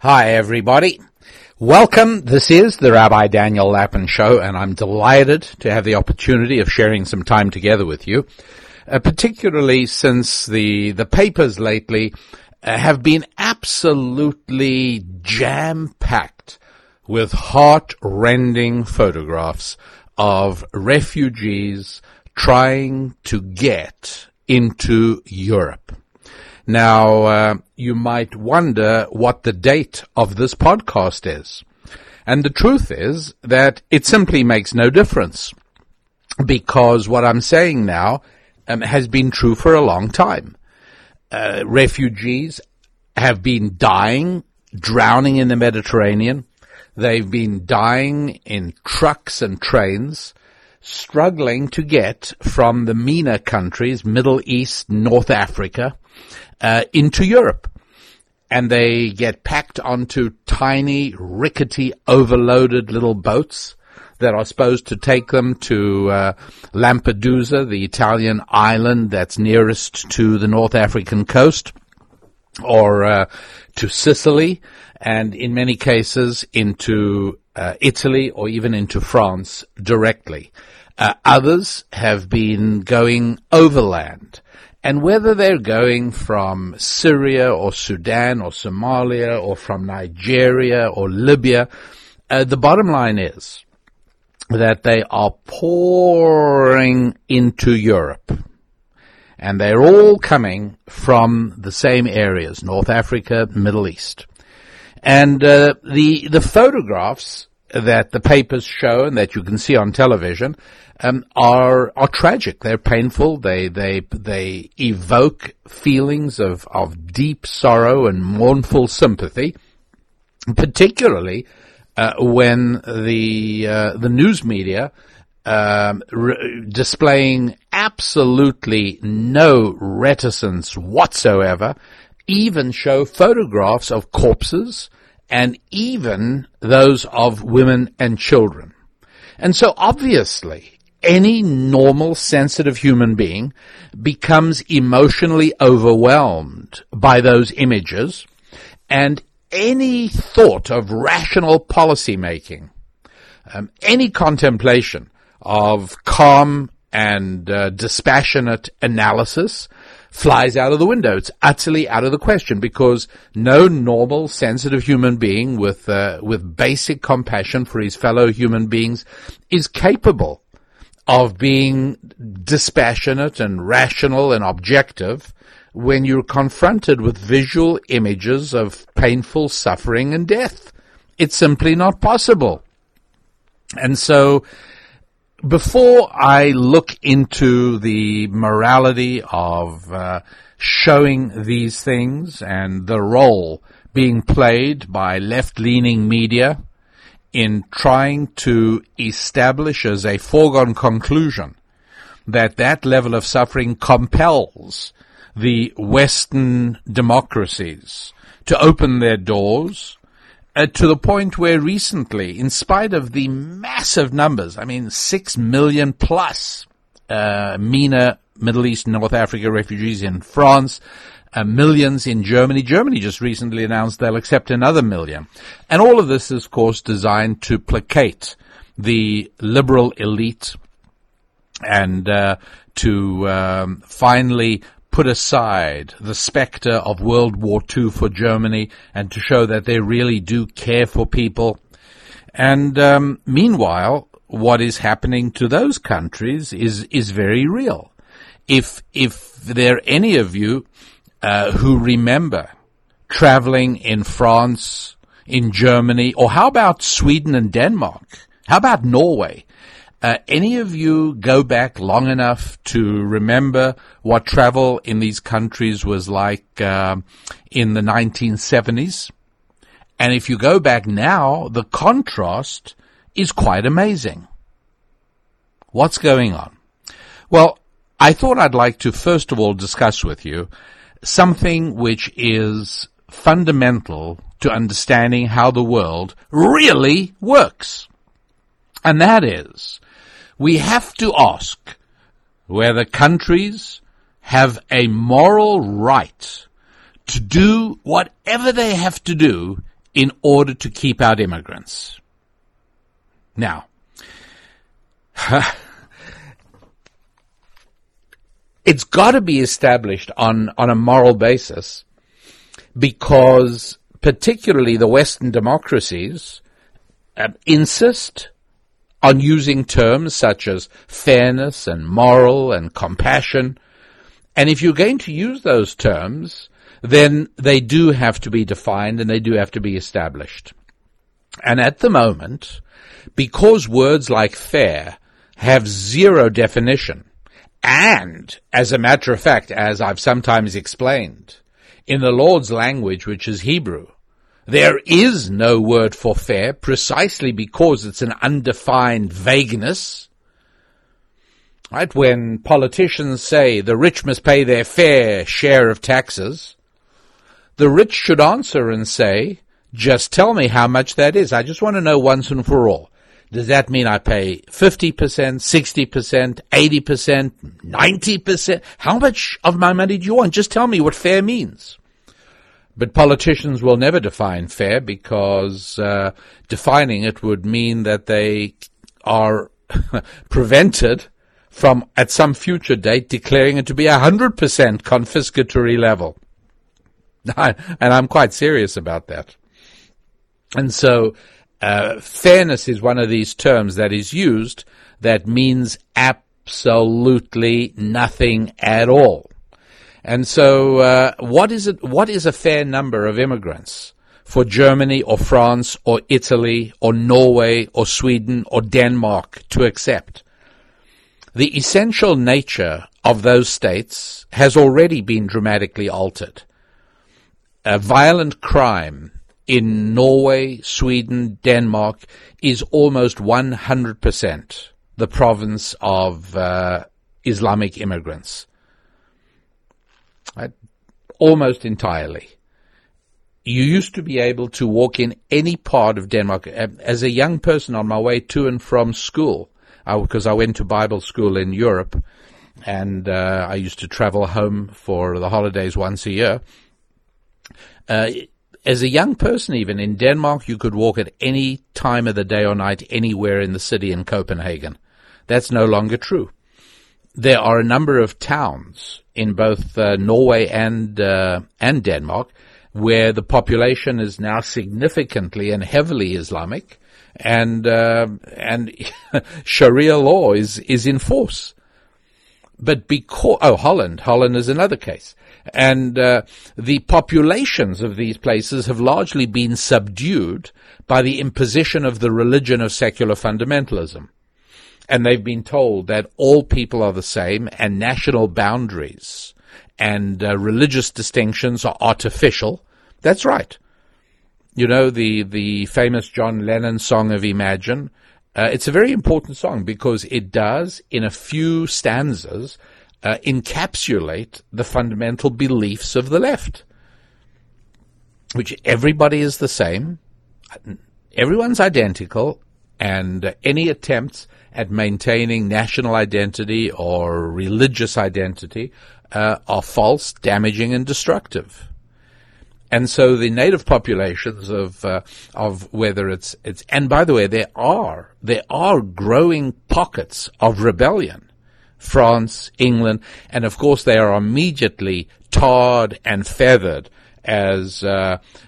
Hi, everybody. Welcome. This is the Rabbi Daniel Lapin Show, and I'm delighted to have the opportunity of sharing some time together with you, particularly since the papers lately have been absolutely jam-packed with heart-rending photographs of refugees trying to get into Europe. Now, you might wonder what the date of this podcast is. And the truth is that it simply makes no difference, because what I'm saying now has been true for a long time. Refugees have been drowning in the Mediterranean. They've been dying in trucks and trains, struggling to get from the MENA countries, Middle East, North Africa, into Europe. And they get packed onto tiny, rickety, overloaded little boats that are supposed to take them to Lampedusa, the Italian island that's nearest to the North African coast, or to Sicily, and in many cases into Italy or even into France directly. Others have been going overland. And whether they're going from Syria or Sudan or Somalia or from Nigeria or Libya, the bottom line is that they are pouring into Europe. And they're all coming from the same areas, North Africa, Middle East. And the photographs that the papers show and that you can see on television are tragic. They're painful. They evoke feelings of deep sorrow and mournful sympathy, particularly when the news media displaying absolutely no reticence whatsoever even show photographs of corpses and even those of women and children. And so obviously, any normal, sensitive human being becomes emotionally overwhelmed by those images, and any thought of rational policy making, any contemplation of calm and dispassionate analysis flies out of the window. It's utterly out of the question, because no normal, sensitive human being with basic compassion for his fellow human beings is capable of being dispassionate and rational and objective when you're confronted with visual images of painful suffering and death. It's simply not possible. And so, before I look into the morality of showing these things and the role being played by left-leaning media in trying to establish as a foregone conclusion that level of suffering compels the Western democracies to open their doors, to the point where recently, in spite of the massive numbers, 6 million plus MENA, Middle East, North Africa refugees in France, millions in Germany. Germany just recently announced they'll accept another million. And all of this is, of course, designed to placate the liberal elite and to finally put aside the specter of World War II for Germany and to show that they really do care for people. And meanwhile, what is happening to those countries is very real. If there are any of you who remember traveling in France, in Germany, or how about Sweden and Denmark? How about Norway? Any of you go back long enough to remember what travel in these countries was like in the 1970s? And if you go back now, the contrast is quite amazing. What's going on? Well, I thought I'd like to first of all discuss with you something which is fundamental to understanding how the world really works. And that is, we have to ask whether countries have a moral right to do whatever they have to do in order to keep out immigrants. Now, it's got to be established on a moral basis, because particularly the Western democracies insist on using terms such as fairness and moral and compassion. And if you're going to use those terms, then they do have to be defined and they do have to be established. And at the moment, because words like fair have zero definition, and, as a matter of fact, as I've sometimes explained, in the Lord's language, which is Hebrew, there is no word for fair precisely because it's an undefined vagueness. Right? When politicians say the rich must pay their fair share of taxes, the rich should answer and say, just tell me how much that is. I just want to know once and for all. Does that mean I pay 50%, 60%, 80%, 90%? How much of my money do you want? Just tell me what fair means. But politicians will never define fair, because defining it would mean that they are prevented from, at some future date, declaring it to be 100% confiscatory level. And I'm quite serious about that. And so fairness is one of these terms that is used that means absolutely nothing at all. And so what is a fair number of immigrants for Germany or France or Italy or Norway or Sweden or Denmark to accept? The essential nature of those states has already been dramatically altered. Violent crime in Norway, Sweden, Denmark is almost 100% the province of Islamic immigrants. Right? Almost entirely. You used to be able to walk in any part of Denmark. As a young person on my way to and from school, because I went to Bible school in Europe, and I used to travel home for the holidays once a year. As a young person, even in Denmark, you could walk at any time of the day or night anywhere in the city in Copenhagen. That's no longer true. There are a number of towns in both Norway and Denmark where the population is now significantly and heavily Islamic, and Sharia law is in force. But Holland is another case. And the populations of these places have largely been subdued by the imposition of the religion of secular fundamentalism. And they've been told that all people are the same, and national boundaries and religious distinctions are artificial. That's right. You know, the famous John Lennon song of Imagine, it's a very important song because it does, in a few stanzas, encapsulate the fundamental beliefs of the left, which everybody is the same, everyone's identical, and any attempts at maintaining national identity or religious identity are false, damaging, and destructive. And so the native populations of whether it's and by the way, there are growing pockets of rebellion. France, England, and of course they are immediately tarred and feathered as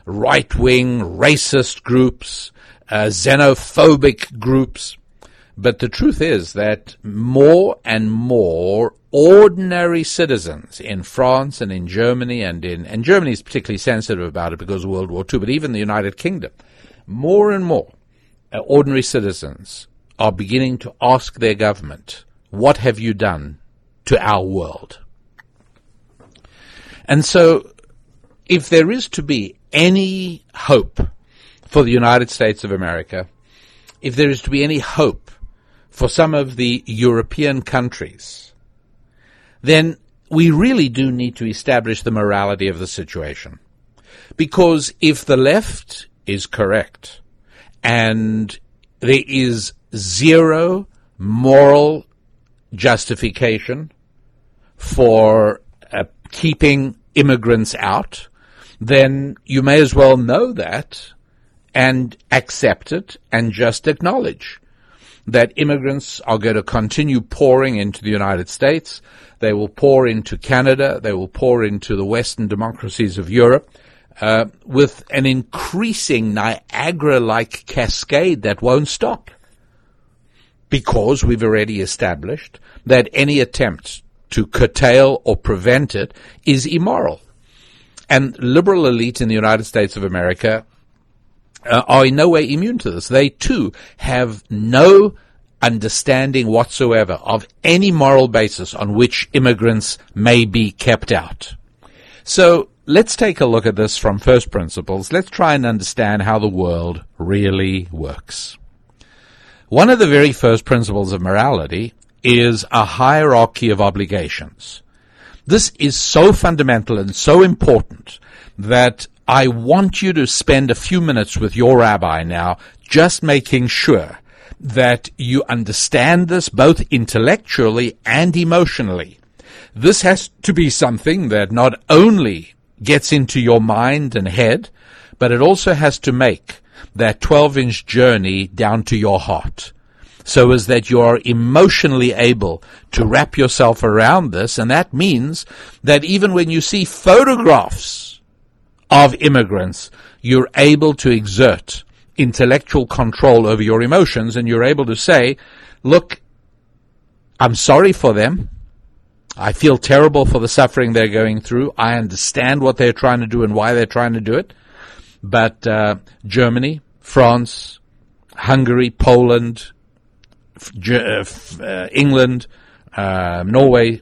right-wing racist groups, xenophobic groups. But the truth is that more and more ordinary citizens in France and in Germany, and Germany is particularly sensitive about it because of World War II, but even the United Kingdom, more and more ordinary citizens are beginning to ask their government, what have you done to our world? And so, if there is to be any hope for the United States of America, if there is to be any hope for some of the European countries, then we really do need to establish the morality of the situation. Because if the left is correct, and there is zero moral justification for keeping immigrants out, then you may as well know that and accept it and just acknowledge that immigrants are going to continue pouring into the United States. They will pour into Canada. They will pour into the Western democracies of Europe with an increasing Niagara-like cascade that won't stop, because we've already established that any attempt to curtail or prevent it is immoral. And liberal elite in the United States of America are in no way immune to this. They, too, have no understanding whatsoever of any moral basis on which immigrants may be kept out. So let's take a look at this from first principles. Let's try and understand how the world really works. One of the very first principles of morality is a hierarchy of obligations. This is so fundamental and so important that I want you to spend a few minutes with your rabbi now, just making sure that you understand this both intellectually and emotionally. This has to be something that not only gets into your mind and head, but it also has to make that 12-inch journey down to your heart, so as that you are emotionally able to wrap yourself around this. And that means that even when you see photographs of immigrants, you're able to exert intellectual control over your emotions, and you're able to say, look, I'm sorry for them. I feel terrible for the suffering they're going through. I understand what they're trying to do and why they're trying to do it. But Germany, France, Hungary, Poland, England, Norway,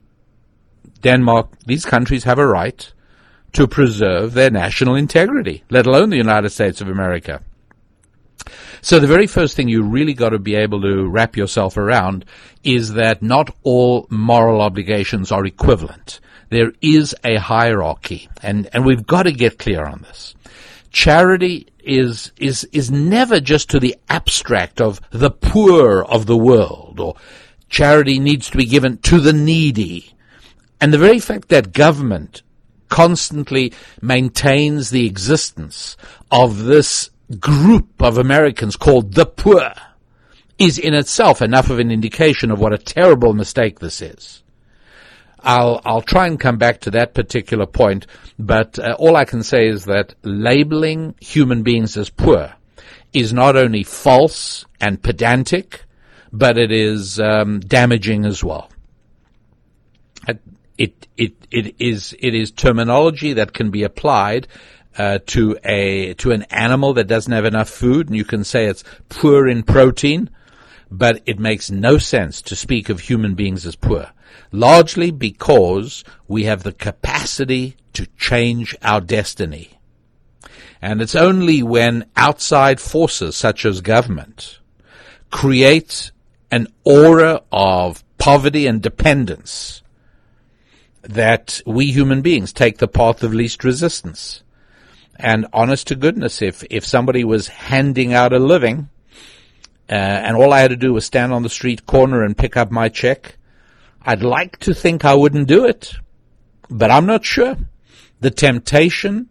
Denmark, these countries have a right to preserve their national integrity, let alone the United States of America. So the very first thing you really got to be able to wrap yourself around is that not all moral obligations are equivalent. There is a hierarchy, and we've got to get clear on this. Charity is never just to the abstract of the poor of the world, or charity needs to be given to the needy. And the very fact that government constantly maintains the existence of this group of Americans called the poor is in itself enough of an indication of what a terrible mistake this is. I'll try and come back to that particular point, but all I can say is that labeling human beings as poor is not only false and pedantic, but it is damaging as well. It is terminology that can be applied to an animal that doesn't have enough food, and you can say it's poor in protein, but it makes no sense to speak of human beings as poor, largely because we have the capacity to change our destiny. And it's only when outside forces such as government create an aura of poverty and dependence that we human beings take the path of least resistance. And honest to goodness, if somebody was handing out a living, and all I had to do was stand on the street corner and pick up my check, I'd like to think I wouldn't do it, but I'm not sure. The temptation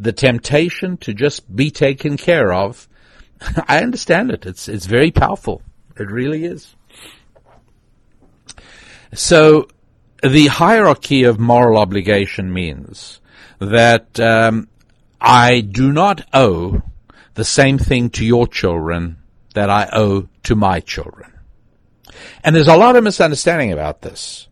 to just be taken care of, I understand it. It's very powerful. It really is. So the hierarchy of moral obligation means that I do not owe the same thing to your children that I owe to my children. And there's a lot of misunderstanding about this.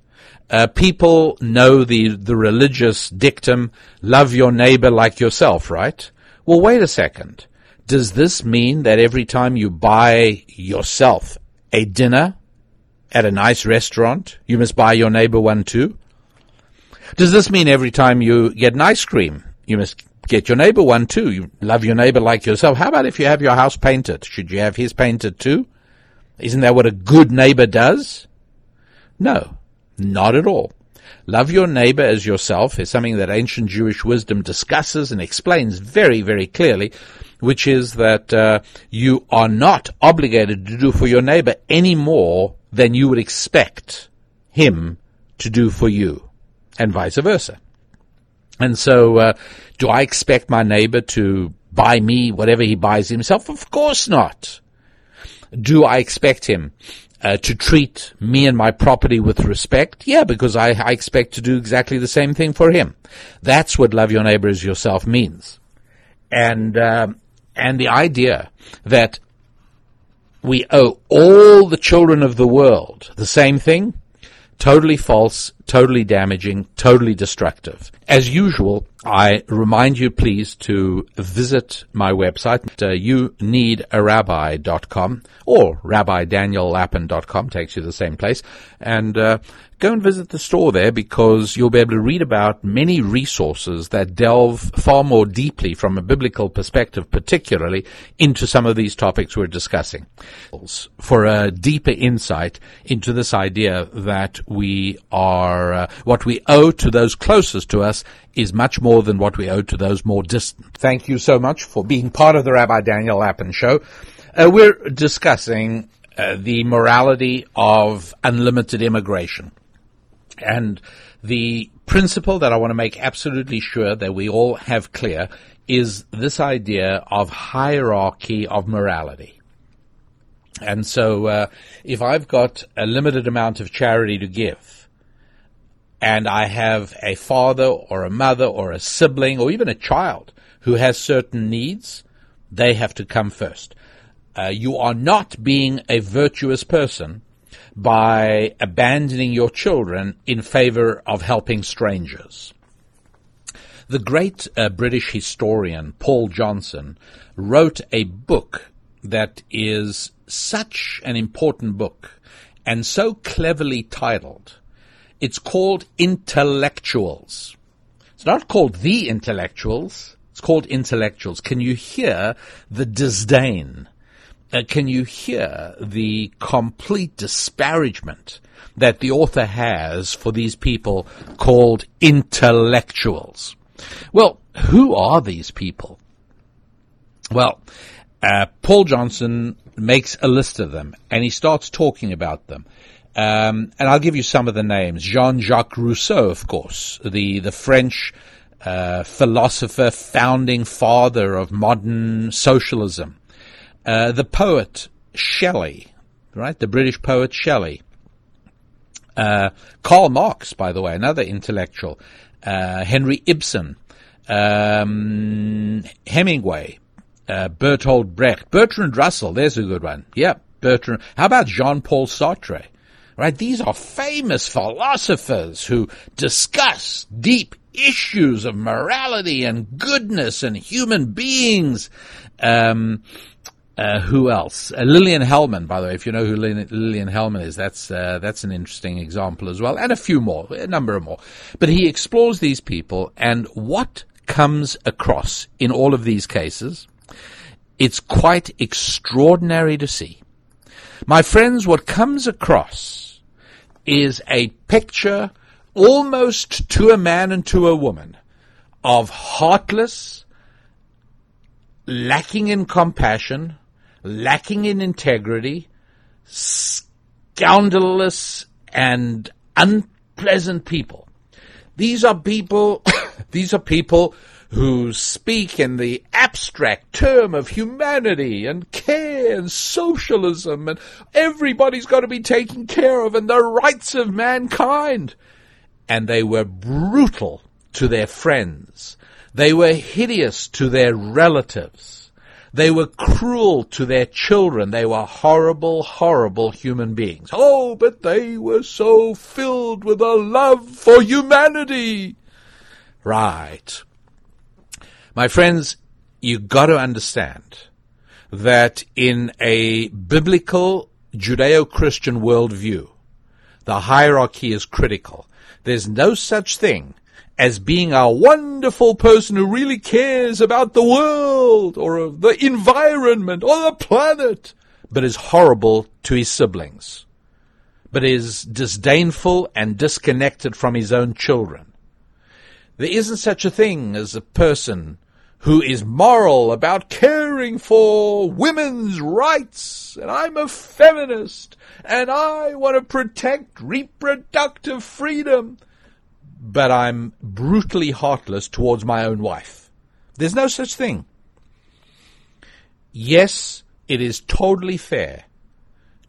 People know the religious dictum, love your neighbor like yourself, right? Well, wait a second. Does this mean that every time you buy yourself a dinner at a nice restaurant, you must buy your neighbor one too? Does this mean every time you get an ice cream, you must get your neighbor one too? You love your neighbor like yourself. How about if you have your house painted? Should you have his painted too? Isn't that what a good neighbor does? No, not at all. Love your neighbor as yourself is something that ancient Jewish wisdom discusses and explains very, very clearly, which is that you are not obligated to do for your neighbor any more than you would expect him to do for you, and vice versa. And so do I expect my neighbor to buy me whatever he buys himself? Of course not. Do I expect him to treat me and my property with respect? Yeah, because I expect to do exactly the same thing for him. That's what love your neighbor as yourself means. And the idea that we owe all the children of the world the same thing, totally false, totally damaging, totally destructive. As usual, I remind you, please, to visit my website, youneedarabbi.com, or rabbidaniellapin.com, takes you to the same place, and go and visit the store there, because you'll be able to read about many resources that delve far more deeply from a biblical perspective, particularly into some of these topics we're discussing, for a deeper insight into this idea that we are, what we owe to those closest to us is much more than what we owe to those more distant. Thank you so much for being part of the Rabbi Daniel Lapin Show. We're discussing the morality of unlimited immigration. And the principle that I want to make absolutely sure that we all have clear is this idea of hierarchy of morality. And so if I've got a limited amount of charity to give, and I have a father or a mother or a sibling or even a child who has certain needs, they have to come first. You are not being a virtuous person by abandoning your children in favor of helping strangers. The great British historian Paul Johnson wrote a book that is such an important book and so cleverly titled. It's called Intellectuals. It's not called The Intellectuals. It's called Intellectuals. Can you hear the disdain? Can you hear the complete disparagement that the author has for these people called intellectuals? Well, who are these people? Well, Paul Johnson makes a list of them, and he starts talking about them. And I'll give you some of the names. Jean-Jacques Rousseau, of course, the French philosopher, founding father of modern socialism. The poet Shelley, right? The British poet Shelley. Karl Marx, by the way, another intellectual. Henry Ibsen. Hemingway. Bertolt Brecht. Bertrand Russell, there's a good one. Yeah, Bertrand. How about Jean-Paul Sartre? Right? These are famous philosophers who discuss deep issues of morality and goodness and human beings. Who else? Lillian Hellman, by the way, if you know who Lillian Hellman is, that's an interesting example as well, and a few more, a number of more. But he explores these people, and what comes across in all of these cases, it's quite extraordinary to see. My friends, what comes across is a picture, almost to a man and to a woman, of heartless, lacking in compassion, lacking in integrity, scoundrelous and unpleasant people. These are people who speak in the abstract term of humanity and care and socialism, and everybody's got to be taken care of, and the rights of mankind. And they were brutal to their friends. They were hideous to their relatives. They were cruel to their children. They were horrible, horrible human beings. Oh, but they were so filled with a love for humanity. Right. My friends, you've got to understand that in a biblical Judeo-Christian worldview, the hierarchy is critical. There's no such thing as being a wonderful person who really cares about the world or the environment or the planet, but is horrible to his siblings, but is disdainful and disconnected from his own children. There isn't such a thing as a person who is moral about caring for women's rights, and I'm a feminist, and I want to protect reproductive freedom, but I'm brutally heartless towards my own wife. There's no such thing. yes, it is totally fair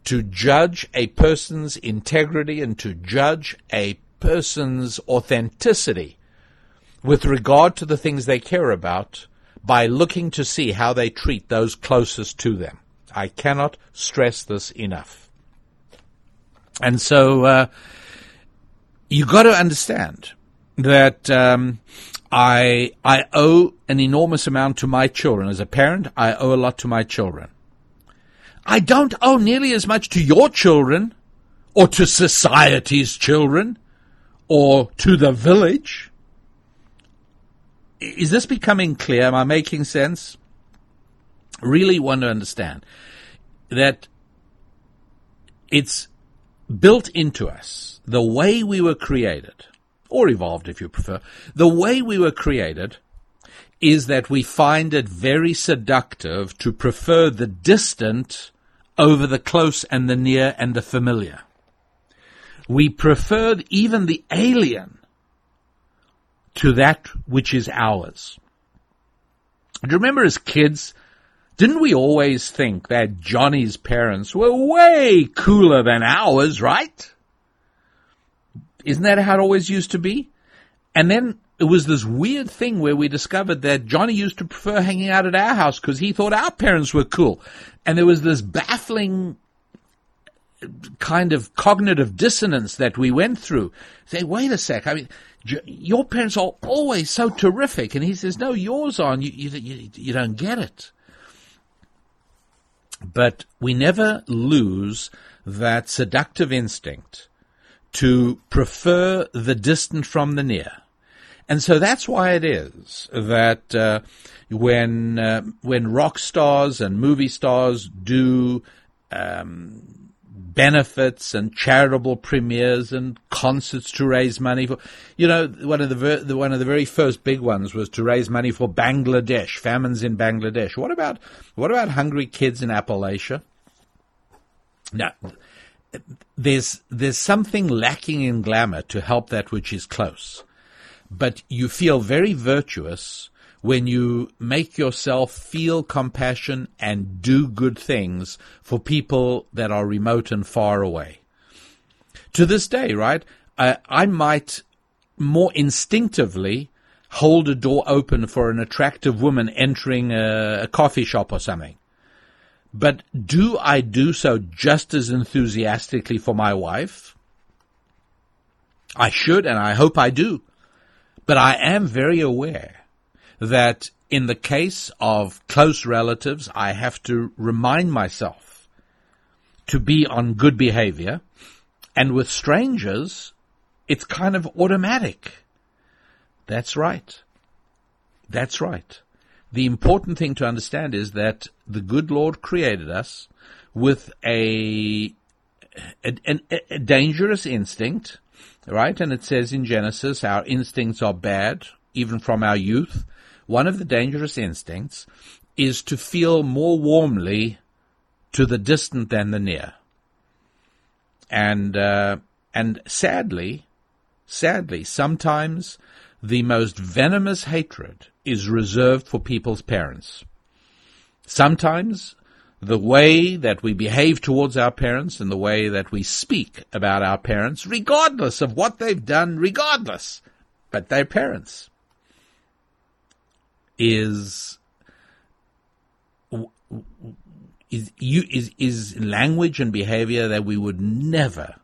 to judge a person's integrity and to judge a person's authenticity with regard to the things they care about by looking to see how they treat those closest to them. I cannot stress this enough. And so you got to understand that I owe an enormous amount to my children. As a parent, I owe a lot to my children. I don't owe nearly as much to your children or to society's children or to the village. Is this becoming clear? Am I making sense? Really want to understand that it's built into us, the way we were created, or evolved if you prefer. The way we were created is that we find it very seductive to prefer the distant over the close and the near and the familiar. We prefer even the alien to that which is ours. Do you remember as kids, didn't we always think that Johnny's parents were way cooler than ours, right? Isn't that how it always used to be? And then it was this weird thing where we discovered that Johnny used to prefer hanging out at our house because he thought our parents were cool. And there was this baffling kind of cognitive dissonance that we went through. Say, wait a sec, I mean, your parents are always so terrific. And he says, no, yours aren't. You don't get it. But we never lose that seductive instinct to prefer the distant from the near. And so that's why it is that when rock stars and movie stars do benefits and charitable premieres and concerts to raise money for, one of the very first big ones was to raise money for Bangladesh, famines in Bangladesh. What about hungry kids in Appalachia? Now, there's something lacking in glamour to help that which is close. But you feel very virtuous when you make yourself feel compassion and do good things for people that are remote and far away. To this day, right, I might more instinctively hold a door open for an attractive woman entering a coffee shop or something. But do I do so just as enthusiastically for my wife? I should, and I hope I do. But I am very aware that in the case of close relatives, I have to remind myself to be on good behavior. And with strangers, it's kind of automatic. That's right. That's right. The important thing to understand is that the good Lord created us with a dangerous instinct, right? And it says in Genesis, our instincts are bad, even from our youth. One of the dangerous instincts is to feel more warmly to the distant than the near. And sadly, sometimes the most venomous hatred is reserved for people's parents. Sometimes the way that we behave towards our parents and the way that we speak about our parents, regardless of what they've done, but they're parents, is language and behavior that we would never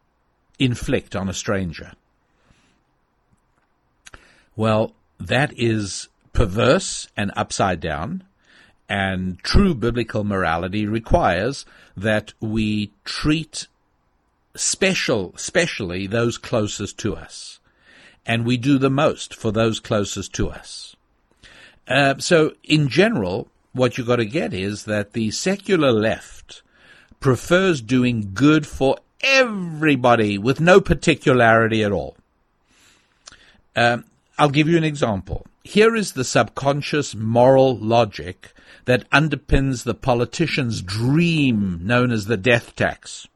inflict on a stranger. Well, that is perverse and upside down, and true biblical morality requires that we treat especially those closest to us, and we do the most for those closest to us. So in general, what you've got to get is that the secular left prefers doing good for everybody with no particularity at all. I'll give you an example. Here is the subconscious moral logic that underpins the politician's dream known as the death tax.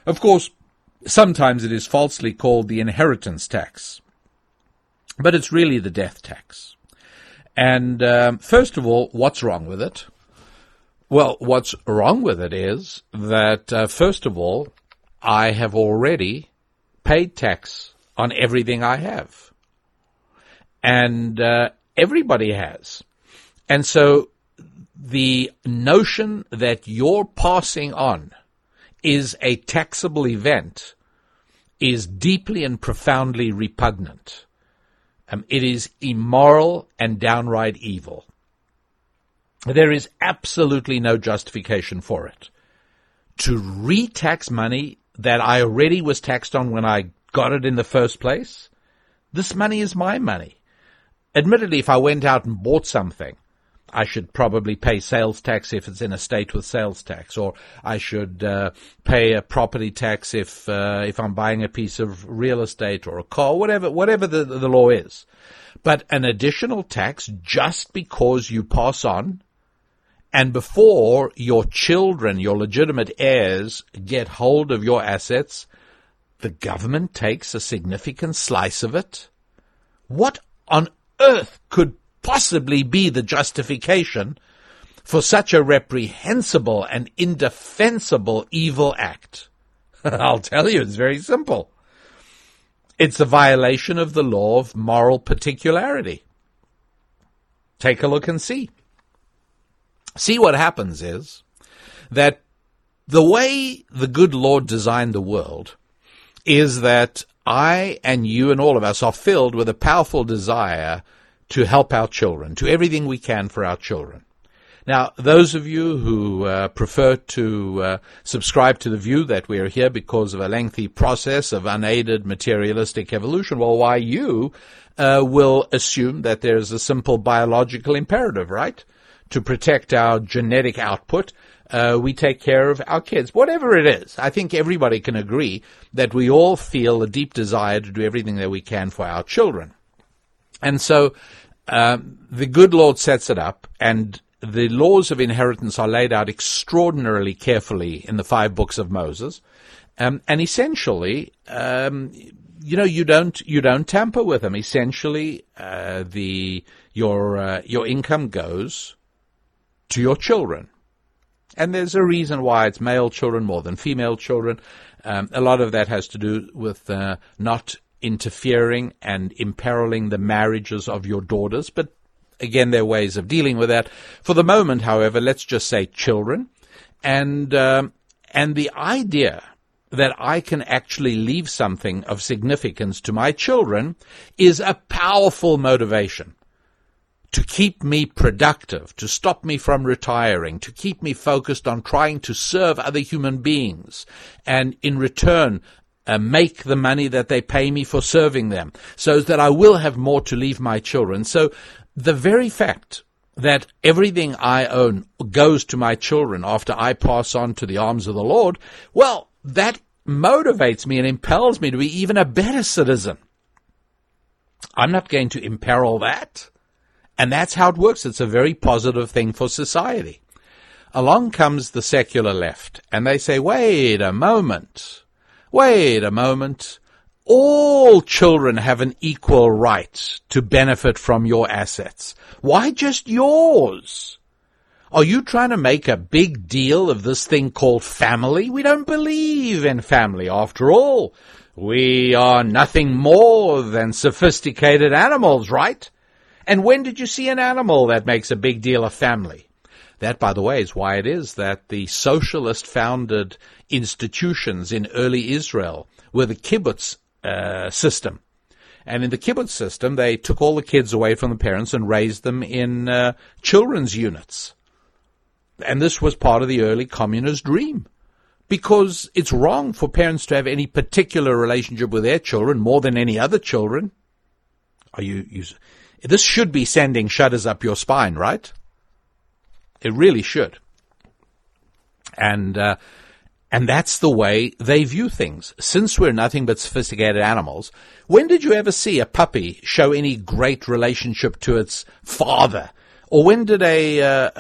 Of course, sometimes it is falsely called the inheritance tax, but it's really the death tax. And first of all, what's wrong with it? Well, what's wrong with it is that, first of all, I have already paid tax on everything I have. And everybody has. And so the notion that your passing on is a taxable event is deeply and profoundly repugnant. It is immoral and downright evil. There is absolutely no justification for it. To re-tax money that I already was taxed on when I got it in the first place, this money is my money. Admittedly, if I went out and bought something, I should probably pay sales tax if it's in a state with sales tax, or I should pay a property tax if I'm buying a piece of real estate or a car, whatever the law is. But an additional tax just because you pass on, and before your children, your legitimate heirs, get hold of your assets, the government takes a significant slice of it? What on earth could possibly be the justification for such a reprehensible and indefensible evil act? I'll tell you, it's very simple. It's a violation of the law of moral particularity. Take a look and see. See, what happens is that the way the good Lord designed the world is that I and you and all of us are filled with a powerful desire to help our children, to everything we can for our children. Now, those of you who prefer to subscribe to the view that we are here because of a lengthy process of unaided materialistic evolution, well, why you will assume that there is a simple biological imperative, right? To protect our genetic output, we take care of our kids. Whatever it is, I think everybody can agree that we all feel a deep desire to do everything that we can for our children. And so the good Lord sets it up, and the laws of inheritance are laid out extraordinarily carefully in the 5 books of Moses. And essentially, you don't tamper with them. Essentially, your income goes to your children. And there's a reason why it's male children more than female children. A lot of that has to do with not interfering and imperiling the marriages of your daughters. But again, there are ways of dealing with that. For the moment, however, let's just say children. And the idea that I can actually leave something of significance to my children is a powerful motivation to keep me productive, to stop me from retiring, to keep me focused on trying to serve other human beings, and in return make the money that they pay me for serving them, so that I will have more to leave my children. So the very fact that everything I own goes to my children after I pass on to the arms of the Lord, well, that motivates me and impels me to be even a better citizen. I'm not going to imperil that. And that's how it works. It's a very positive thing for society. Along comes the secular left, and they say, wait a moment. All children have an equal right to benefit from your assets. Why just yours? Are you trying to make a big deal of this thing called family? We don't believe in family. After all, we are nothing more than sophisticated animals, right? And when did you see an animal that makes a big deal of family? That, by the way, is why it is that the socialist-founded institutions in early Israel were the kibbutz system. And in the kibbutz system, they took all the kids away from the parents and raised them in children's units. And this was part of the early communist dream, because it's wrong for parents to have any particular relationship with their children more than any other children. This should be sending shudders up your spine, right? It really should. And that's the way they view things. Since we're nothing but sophisticated animals, when did you ever see a puppy show any great relationship to its father? Or when did a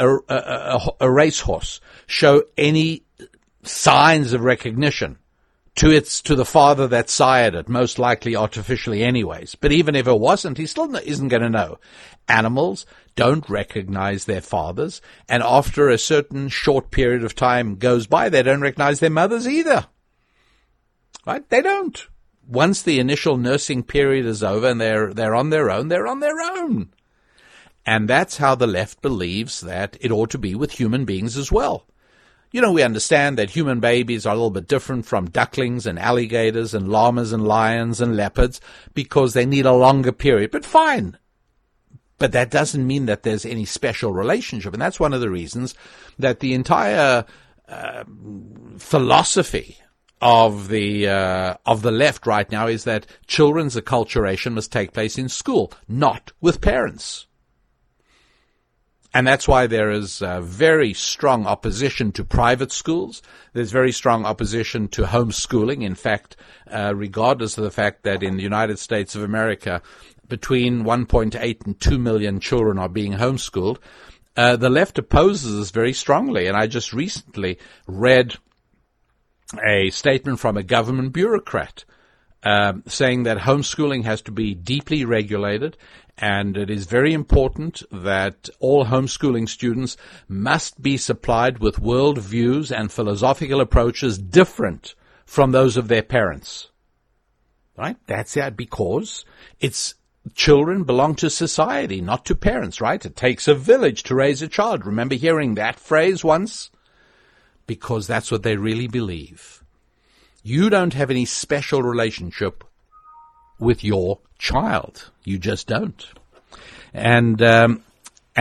racehorse show any signs of recognition to the father that sired it, most likely artificially anyways. But even if it wasn't, he still isn't going to know. Animals don't recognize their fathers, and after a certain short period of time goes by, they don't recognize their mothers either. Right? They don't. Once the initial nursing period is over and they're on their own, they're on their own. And that's how the left believes that it ought to be with human beings as well. You know, we understand that human babies are a little bit different from ducklings and alligators and llamas and lions and leopards because they need a longer period. But fine. But that doesn't mean that there's any special relationship. And that's one of the reasons that the entire philosophy of the left right now is that children's acculturation must take place in school, not with parents. And that's why there is very strong opposition to private schools. There's very strong opposition to homeschooling. In fact, regardless of the fact that in the United States of America, between 1.8 and 2 million children are being homeschooled, the left opposes this very strongly. And I just recently read a statement from a government bureaucrat saying that homeschooling has to be deeply regulated, and it is very important that all homeschooling students must be supplied with world views and philosophical approaches different from those of their parents. Right? That's it, because children belong to society, not to parents, right? It takes a village to raise a child. Remember hearing that phrase once? Because that's what they really believe. You don't have any special relationship with your child. You just don't. And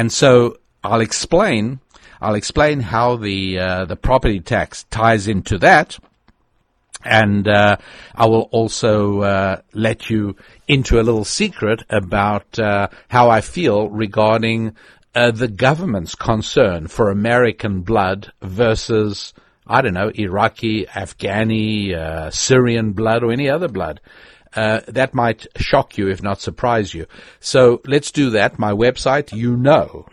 so I'll explain how the property tax ties into that. And I will also let you into a little secret about how I feel regarding the government's concern for American blood versus, I don't know, Iraqi, Afghani, Syrian blood, or any other blood. That might shock you, if not surprise you. So let's do that. My website, you know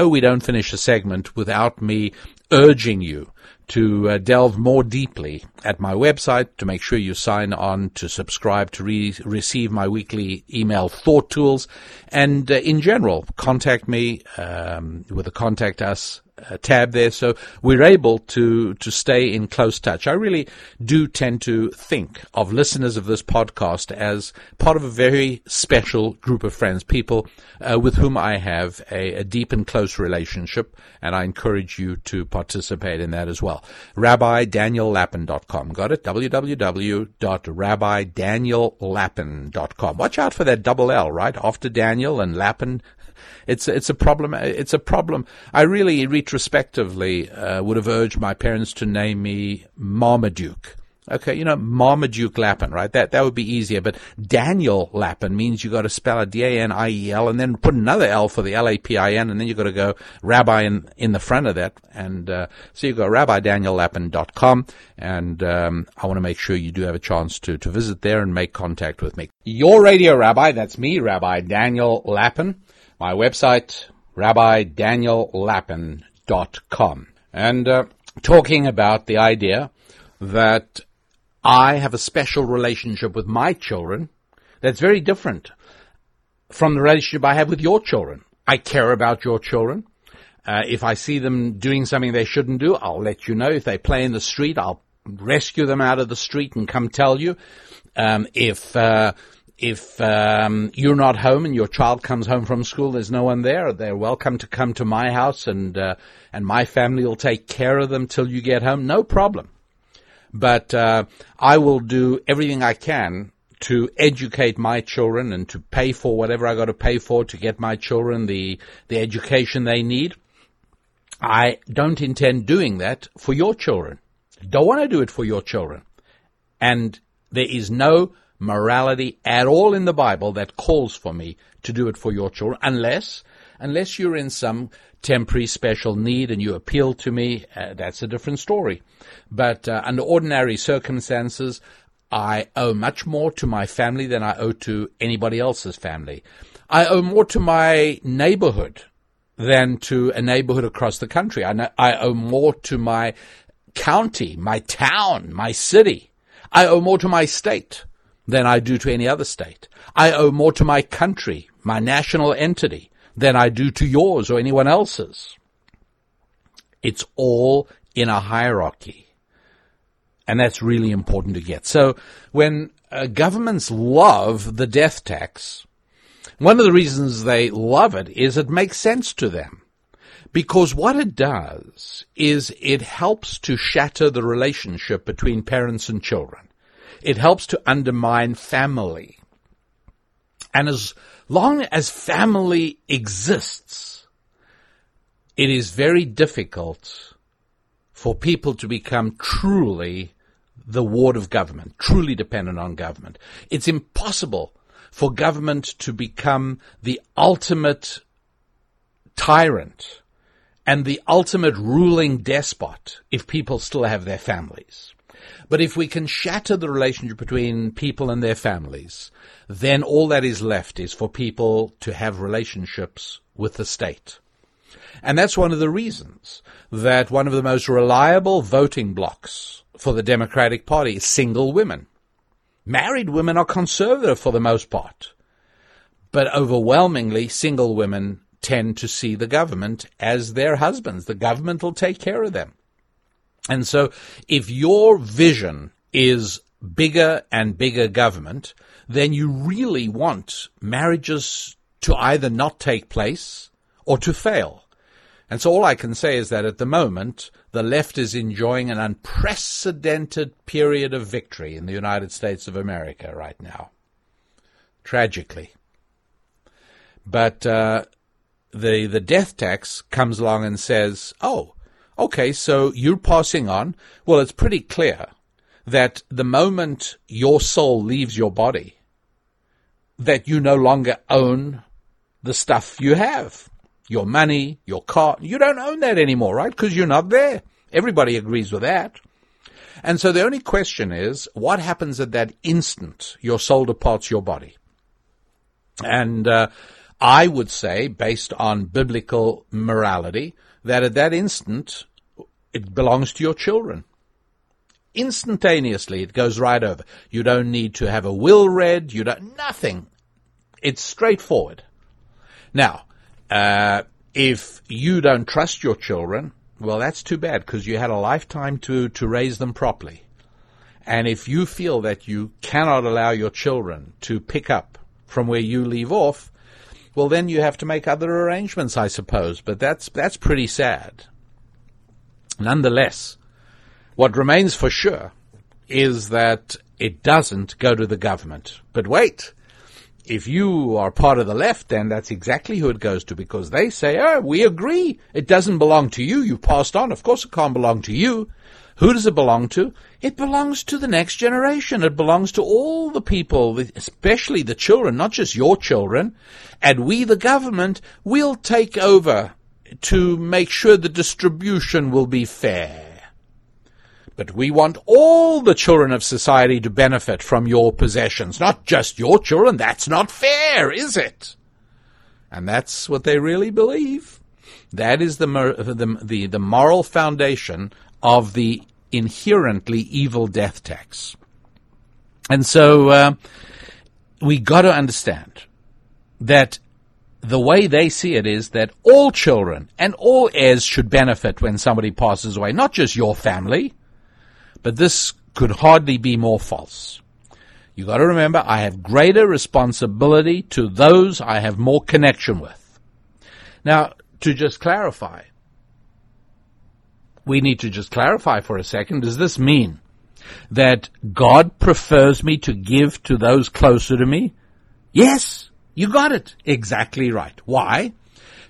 we don't finish a segment without me urging you to delve more deeply at my website, to make sure you sign on, to subscribe, to receive my weekly email thought tools, and in general, contact me with the Contact Us tab there, so we're able to stay in close touch. I really do tend to think of listeners of this podcast as part of a very special group of friends, people with whom I have a deep and close relationship, and I encourage you to participate in that as well. RabbiDanielLappin.com. Got it? www.RabbiDanielLappin.com. Watch out for that double L, right? After Daniel and Lappin. It's a problem. It's a problem. I really, retrospectively, would have urged my parents to name me Marmaduke. Okay, Marmaduke Lappin, right? That would be easier. But Daniel Lappin means you got to spell it Daniel and then put another L for the Lapin, and then you got to go Rabbi in the front of that. And so you go RabbiDanielLappin.com, and I want to make sure you do have a chance to visit there and make contact with me. Your radio rabbi, that's me, Rabbi Daniel Lappin. My website, RabbiDanielLappin.com. And talking about the idea that I have a special relationship with my children that's very different from the relationship I have with your children. I care about your children. If I see them doing something they shouldn't do, I'll let you know. If they play in the street, I'll rescue them out of the street and come tell you. If you're not home and your child comes home from school, there's no one there, they're welcome to come to my house, and my family will take care of them till you get home. No problem. But I will do everything I can to educate my children and to pay for whatever I got to pay for to get my children the education they need. I don't intend doing that for your children. Don't want to do it for your children. And there is no morality at all in the Bible that calls for me to do it for your children, unless you're in some temporary special need and you appeal to me. That's a different story. But under ordinary circumstances, I owe much more to my family than I owe to anybody else's family. I owe more to my neighborhood than to a neighborhood across the country. I owe more to my county, my town, my city. I owe more to my state than I do to any other state. I owe more to my country, my national entity, than I do to yours or anyone else's. It's all in a hierarchy. And that's really important to get. So when governments love the death tax, one of the reasons they love it is it makes sense to them. Because what it does is it helps to shatter the relationship between parents and children. It helps to undermine family. And as long as family exists, it is very difficult for people to become truly the ward of government, truly dependent on government. It's impossible for government to become the ultimate tyrant and the ultimate ruling despot if people still have their families. But if we can shatter the relationship between people and their families, then all that is left is for people to have relationships with the state. And that's one of the reasons that one of the most reliable voting blocks for the Democratic Party is single women. Married women are conservative for the most part, but overwhelmingly single women tend to see the government as their husbands. The government will take care of them. And so if your vision is bigger and bigger government, then you really want marriages to either not take place or to fail. And so all I can say is that at the moment, the left is enjoying an unprecedented period of victory in the United States of America right now. Tragically. But the death tax comes along and says, oh, okay, so you're passing on. Well, it's pretty clear that the moment your soul leaves your body, that you no longer own the stuff you have. Your money, your car, you don't own that anymore, right? Because you're not there. Everybody agrees with that. And so the only question is, what happens at that instant your soul departs your body? And I would say, based on biblical morality, that at that instant, it belongs to your children. Instantaneously, it goes right over. You don't need to have a will read. Nothing. It's straightforward. Now, if you don't trust your children, well, that's too bad, because you had a lifetime to raise them properly. And if you feel that you cannot allow your children to pick up from where you leave off, well, then you have to make other arrangements, I suppose. But that's pretty sad. Nonetheless, what remains for sure is that it doesn't go to the government. But wait. If you are part of the left, then that's exactly who it goes to, because they say, oh, we agree. It doesn't belong to you. You passed on. Of course it can't belong to you. Who does it belong to? It belongs to the next generation. It belongs to all the people, especially the children, not just your children. And we, the government, will take over to make sure the distribution will be fair. But we want all the children of society to benefit from your possessions, not just your children. That's not fair, is it? And that's what they really believe. That is the moral foundation of the inherently evil death tax. And so we got to understand that the way they see it is that all children and all heirs should benefit when somebody passes away, not just your family. But this could hardly be more false. You got to remember, I have greater responsibility to those I have more connection with. Now, to just clarify, we need to just clarify for a second. Does this mean that God prefers me to give to those closer to me? Yes, you got it. Exactly right. Why?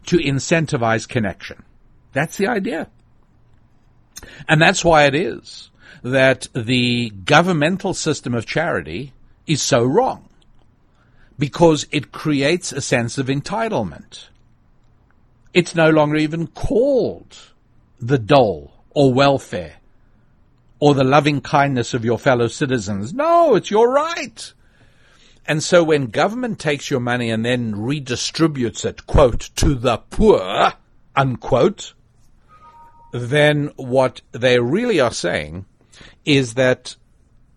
To incentivize connection. That's the idea. And that's why it is that the governmental system of charity is so wrong, because it creates a sense of entitlement. It's no longer even called the dole or welfare or the loving kindness of your fellow citizens. No, it's your right. And so when government takes your money and then redistributes it, quote, to the poor, unquote, then what they really are saying is that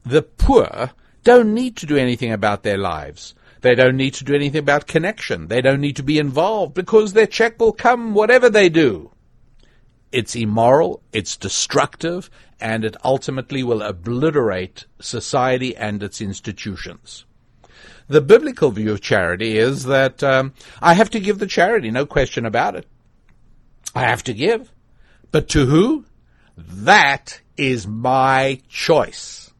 the poor don't need to do anything about their lives. They don't need to do anything about connection. They don't need to be involved because their check will come whatever they do. It's immoral, it's destructive, and it ultimately will obliterate society and its institutions. The biblical view of charity is that I have to give the charity, no question about it. I have to give. But to who? That is my choice.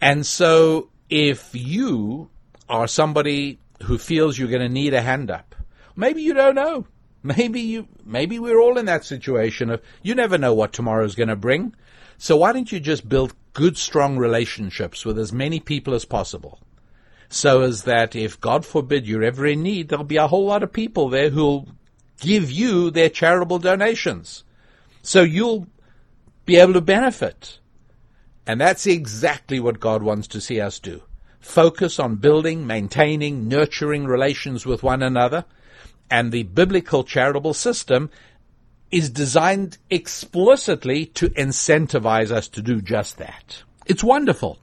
And so if you are somebody who feels you're going to need a hand up, maybe you don't know. Maybe we're all in that situation of you never know what tomorrow's going to bring. So why don't you just build good, strong relationships with as many people as possible? So as that if, God forbid, you're ever in need, there'll be a whole lot of people there who'll give you their charitable donations. So you'll be able to benefit. And that's exactly what God wants to see us do. Focus on building, maintaining, nurturing relations with one another. And the biblical charitable system is designed explicitly to incentivize us to do just that. It's wonderful.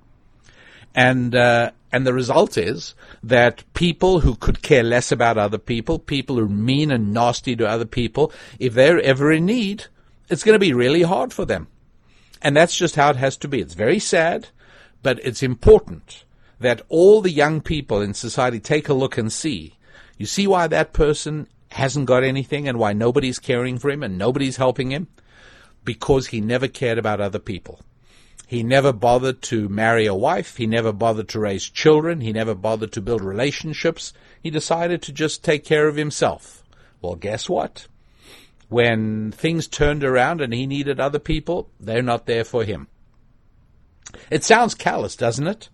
And the result is that people who could care less about other people, people who are mean and nasty to other people, if they're ever in need, it's going to be really hard for them. And that's just how it has to be. It's very sad, but it's important that all the young people in society take a look and see. You see why that person hasn't got anything and why nobody's caring for him and nobody's helping him? Because he never cared about other people. He never bothered to marry a wife. He never bothered to raise children. He never bothered to build relationships. He decided to just take care of himself. Well, guess what? When things turned around and he needed other people, they're not there for him. It sounds callous, doesn't it?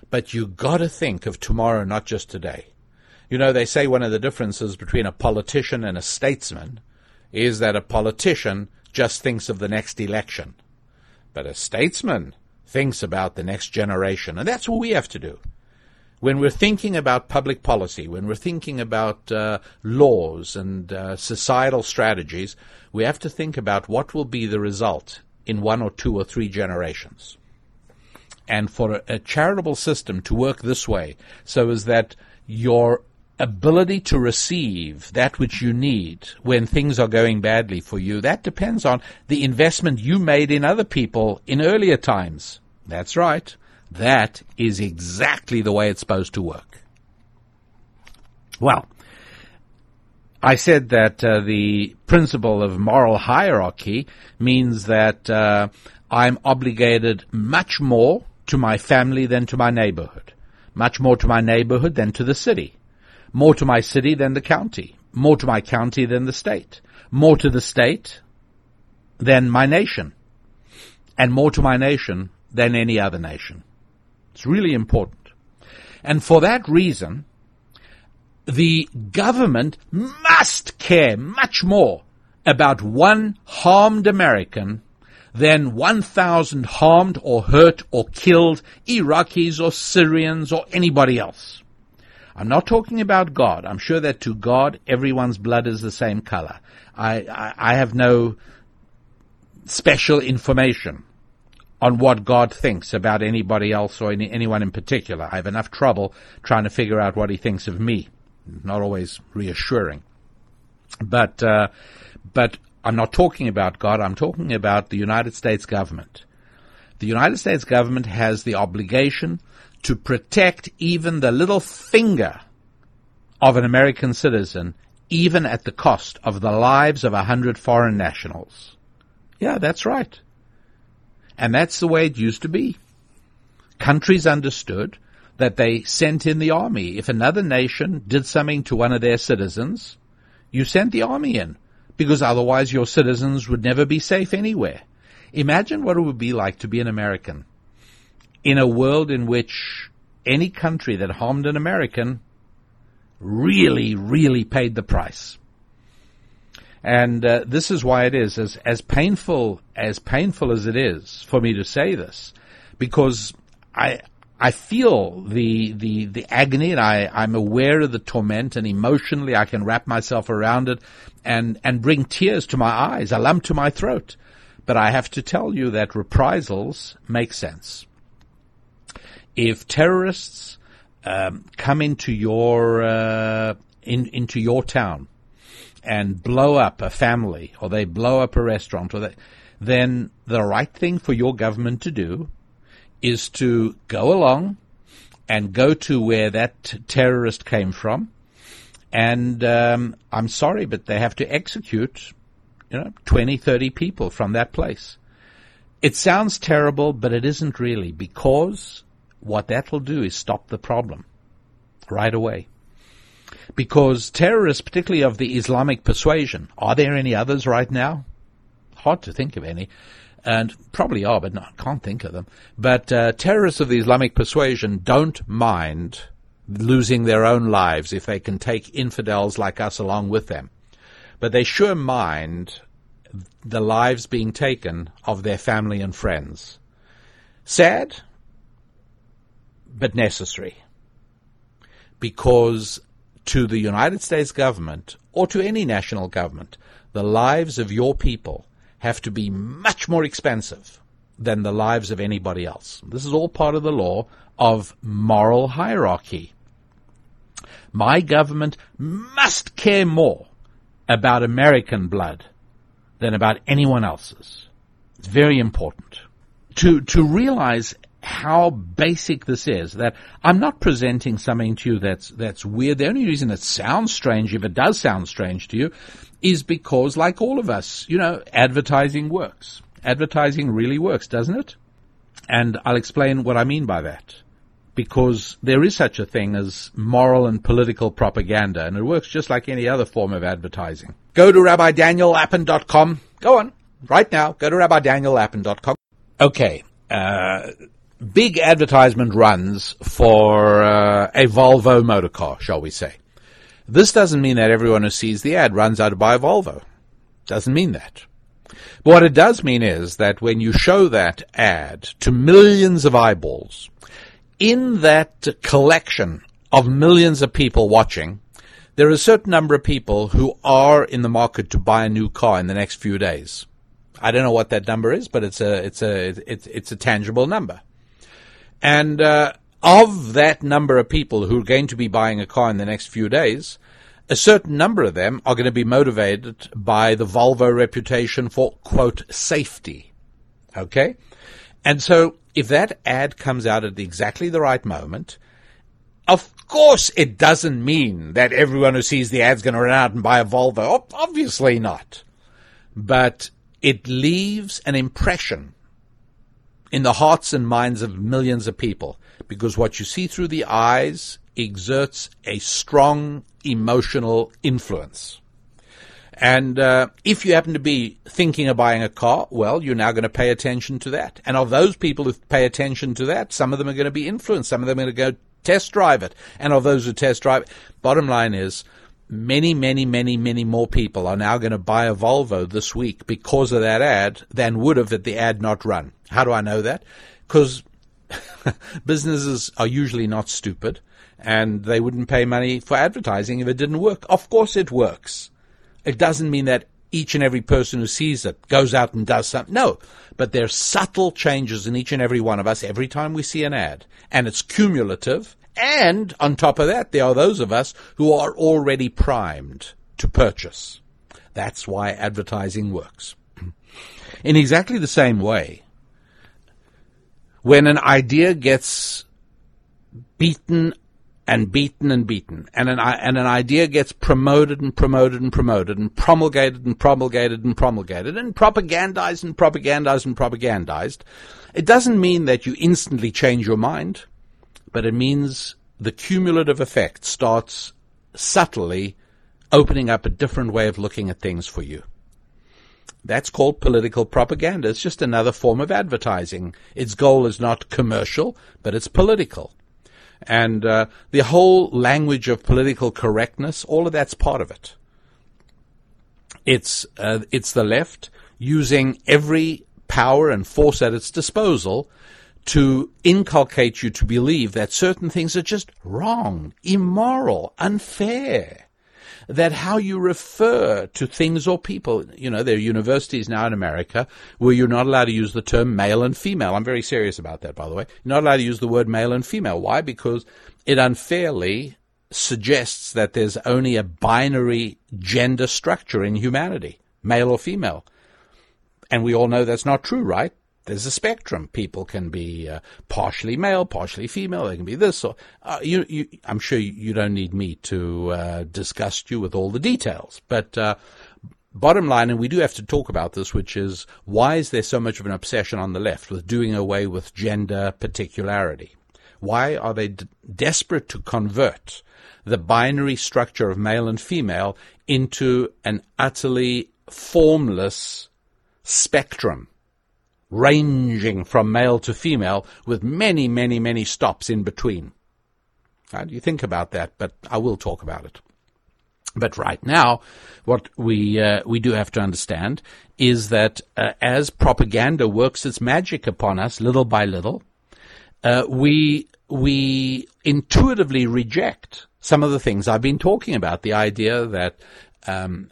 But you got to think of tomorrow, not just today. You know, they say one of the differences between a politician and a statesman is that a politician just thinks of the next election. But a statesman thinks about the next generation. And that's what we have to do. When we're thinking about public policy, when we're thinking about laws and societal strategies, we have to think about what will be the result in 1 or 2 or 3 generations. And for a charitable system to work this way, so as that your ability to receive that which you need when things are going badly for you, that depends on the investment you made in other people in earlier times. That's right. That is exactly the way it's supposed to work. Well, I said that the principle of moral hierarchy means that I'm obligated much more to my family than to my neighborhood, much more to my neighborhood than to the city, more to my city than the county, more to my county than the state, more to the state than my nation, and more to my nation than any other nation. It's really important. And for that reason, the government must care much more about one harmed American than 1,000 harmed or hurt or killed Iraqis or Syrians or anybody else. I'm not talking about God. I'm sure that to God, everyone's blood is the same color. I have no special information on what God thinks about anybody else or anyone in particular. I have enough trouble trying to figure out what he thinks of me. Not always reassuring. But I'm not talking about God. I'm talking about the United States government. The United States government has the obligation to protect even the little finger of an American citizen, even at the cost of the lives of 100 foreign nationals. Yeah, that's right. And that's the way it used to be. Countries understood that they sent in the army. If another nation did something to one of their citizens, you sent the army in, because otherwise your citizens would never be safe anywhere. Imagine what it would be like to be an American in a world in which any country that harmed an American really, really paid the price. And this is why it is as painful as it is for me to say this, because I feel the agony, and I'm aware of the torment, and emotionally I can wrap myself around it and bring tears to my eyes, a lump to my throat. But I have to tell you that reprisals make sense. if terrorists come into your into your town and blow up a family, or they blow up a restaurant, then the right thing for your government to do is to go along and go to where that terrorist came from, and I'm sorry, but they have to execute 20, 30 people from that place. It sounds terrible, but it isn't really, because what that will do is stop the problem right away. Because terrorists, particularly of the Islamic persuasion, are there any others right now? Hard to think of any, and probably are, but no, I can't think of them. But terrorists of the Islamic persuasion don't mind losing their own lives if they can take infidels like us along with them. But they sure mind the lives being taken of their family and friends. Sad, but necessary. Because to the United States government, or to any national government, the lives of your people have to be much more expensive than the lives of anybody else. This is all part of the law of moral hierarchy. My government must care more about American blood than about anyone else's. It's very important to realize how basic this is, that I'm not presenting something to you that's weird. The only reason it sounds strange, if it does sound strange to you, is because, like all of us, advertising works. Advertising really works, doesn't it? And I'll explain what I mean by that. Because there is such a thing as moral and political propaganda, and it works just like any other form of advertising. Go to RabbiDanielLappin.com. Go on, right now. Go to RabbiDanielLappin.com. Okay, big advertisement runs for a Volvo motor car, shall we say. This doesn't mean that everyone who sees the ad runs out to buy a Volvo. Doesn't mean that. But what it does mean is that when you show that ad to millions of eyeballs, in that collection of millions of people watching, there are a certain number of people who are in the market to buy a new car in the next few days. I don't know what that number is, but it's a tangible number. And of that number of people who are going to be buying a car in the next few days, a certain number of them are going to be motivated by the Volvo reputation for, quote, safety. Okay? And so if that ad comes out at exactly the right moment, of course it doesn't mean that everyone who sees the ad is going to run out and buy a Volvo. Obviously not. But it leaves an impression in the hearts and minds of millions of people, because what you see through the eyes exerts a strong emotional influence. And if you happen to be thinking of buying a car, well, you're now going to pay attention to that. And of those people who pay attention to that, some of them are going to be influenced. Some of them are going to go test drive it. And of those who test drive it, bottom line is, many, many, many, many more people are now going to buy a Volvo this week because of that ad than would have had the ad not run. How do I know that? Because businesses are usually not stupid, and they wouldn't pay money for advertising if it didn't work. Of course it works. It doesn't mean that each and every person who sees it goes out and does something. No, but there's subtle changes in each and every one of us every time we see an ad, and it's cumulative. And on top of that, there are those of us who are already primed to purchase. That's why advertising works. In exactly the same way, when an idea gets beaten and beaten and beaten, and an idea gets promoted and promoted and promoted, and promulgated and promulgated and promulgated, and propagandized and propagandized and propagandized, it doesn't mean that you instantly change your mind, but it means the cumulative effect starts subtly opening up a different way of looking at things for you. That's called political propaganda. It's just another form of advertising. Its goal is not commercial, but it's political. And the whole language of political correctness, all of that's part of it. It's the left using every power and force at its disposal to inculcate you to believe that certain things are just wrong, immoral, unfair. that how you refer to things or people, there are universities now in America where you're not allowed to use the term male and female. I'm very serious about that, by the way. You're not allowed to use the word male and female. Why? Because it unfairly suggests that there's only a binary gender structure in humanity, male or female. And we all know that's not true, right? There's a spectrum. People can be partially male, partially female. They can be this. Or I'm sure you don't need me to disgust you with all the details. But bottom line, and we do have to talk about this, which is why is there so much of an obsession on the left with doing away with gender particularity? Why are they desperate to convert the binary structure of male and female into an utterly formless spectrum, ranging from male to female with many, many, many stops in between? How do you think about that? But I will talk about it. But right now, what we do have to understand is that as propaganda works its magic upon us little by little, we intuitively reject some of the things I've been talking about. The idea that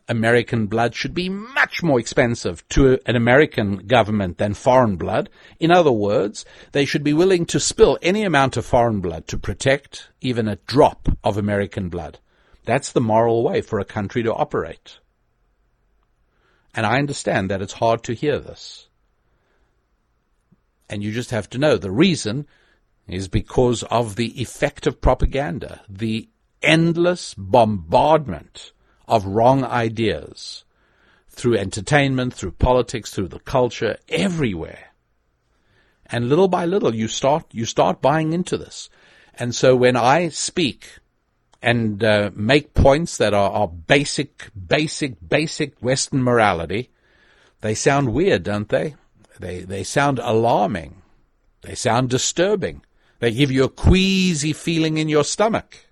American blood should be much more expensive to an American government than foreign blood. In other words, they should be willing to spill any amount of foreign blood to protect even a drop of American blood. That's the moral way for a country to operate. And I understand that it's hard to hear this. And you just have to know the reason is because of the effect of propaganda, the endless bombardment of wrong ideas through entertainment, through politics, through the culture, everywhere. And little by little, you start buying into this. And so when I speak and make points that are basic Western morality, they sound weird, don't they? They sound alarming. They sound disturbing. They give you a queasy feeling in your stomach.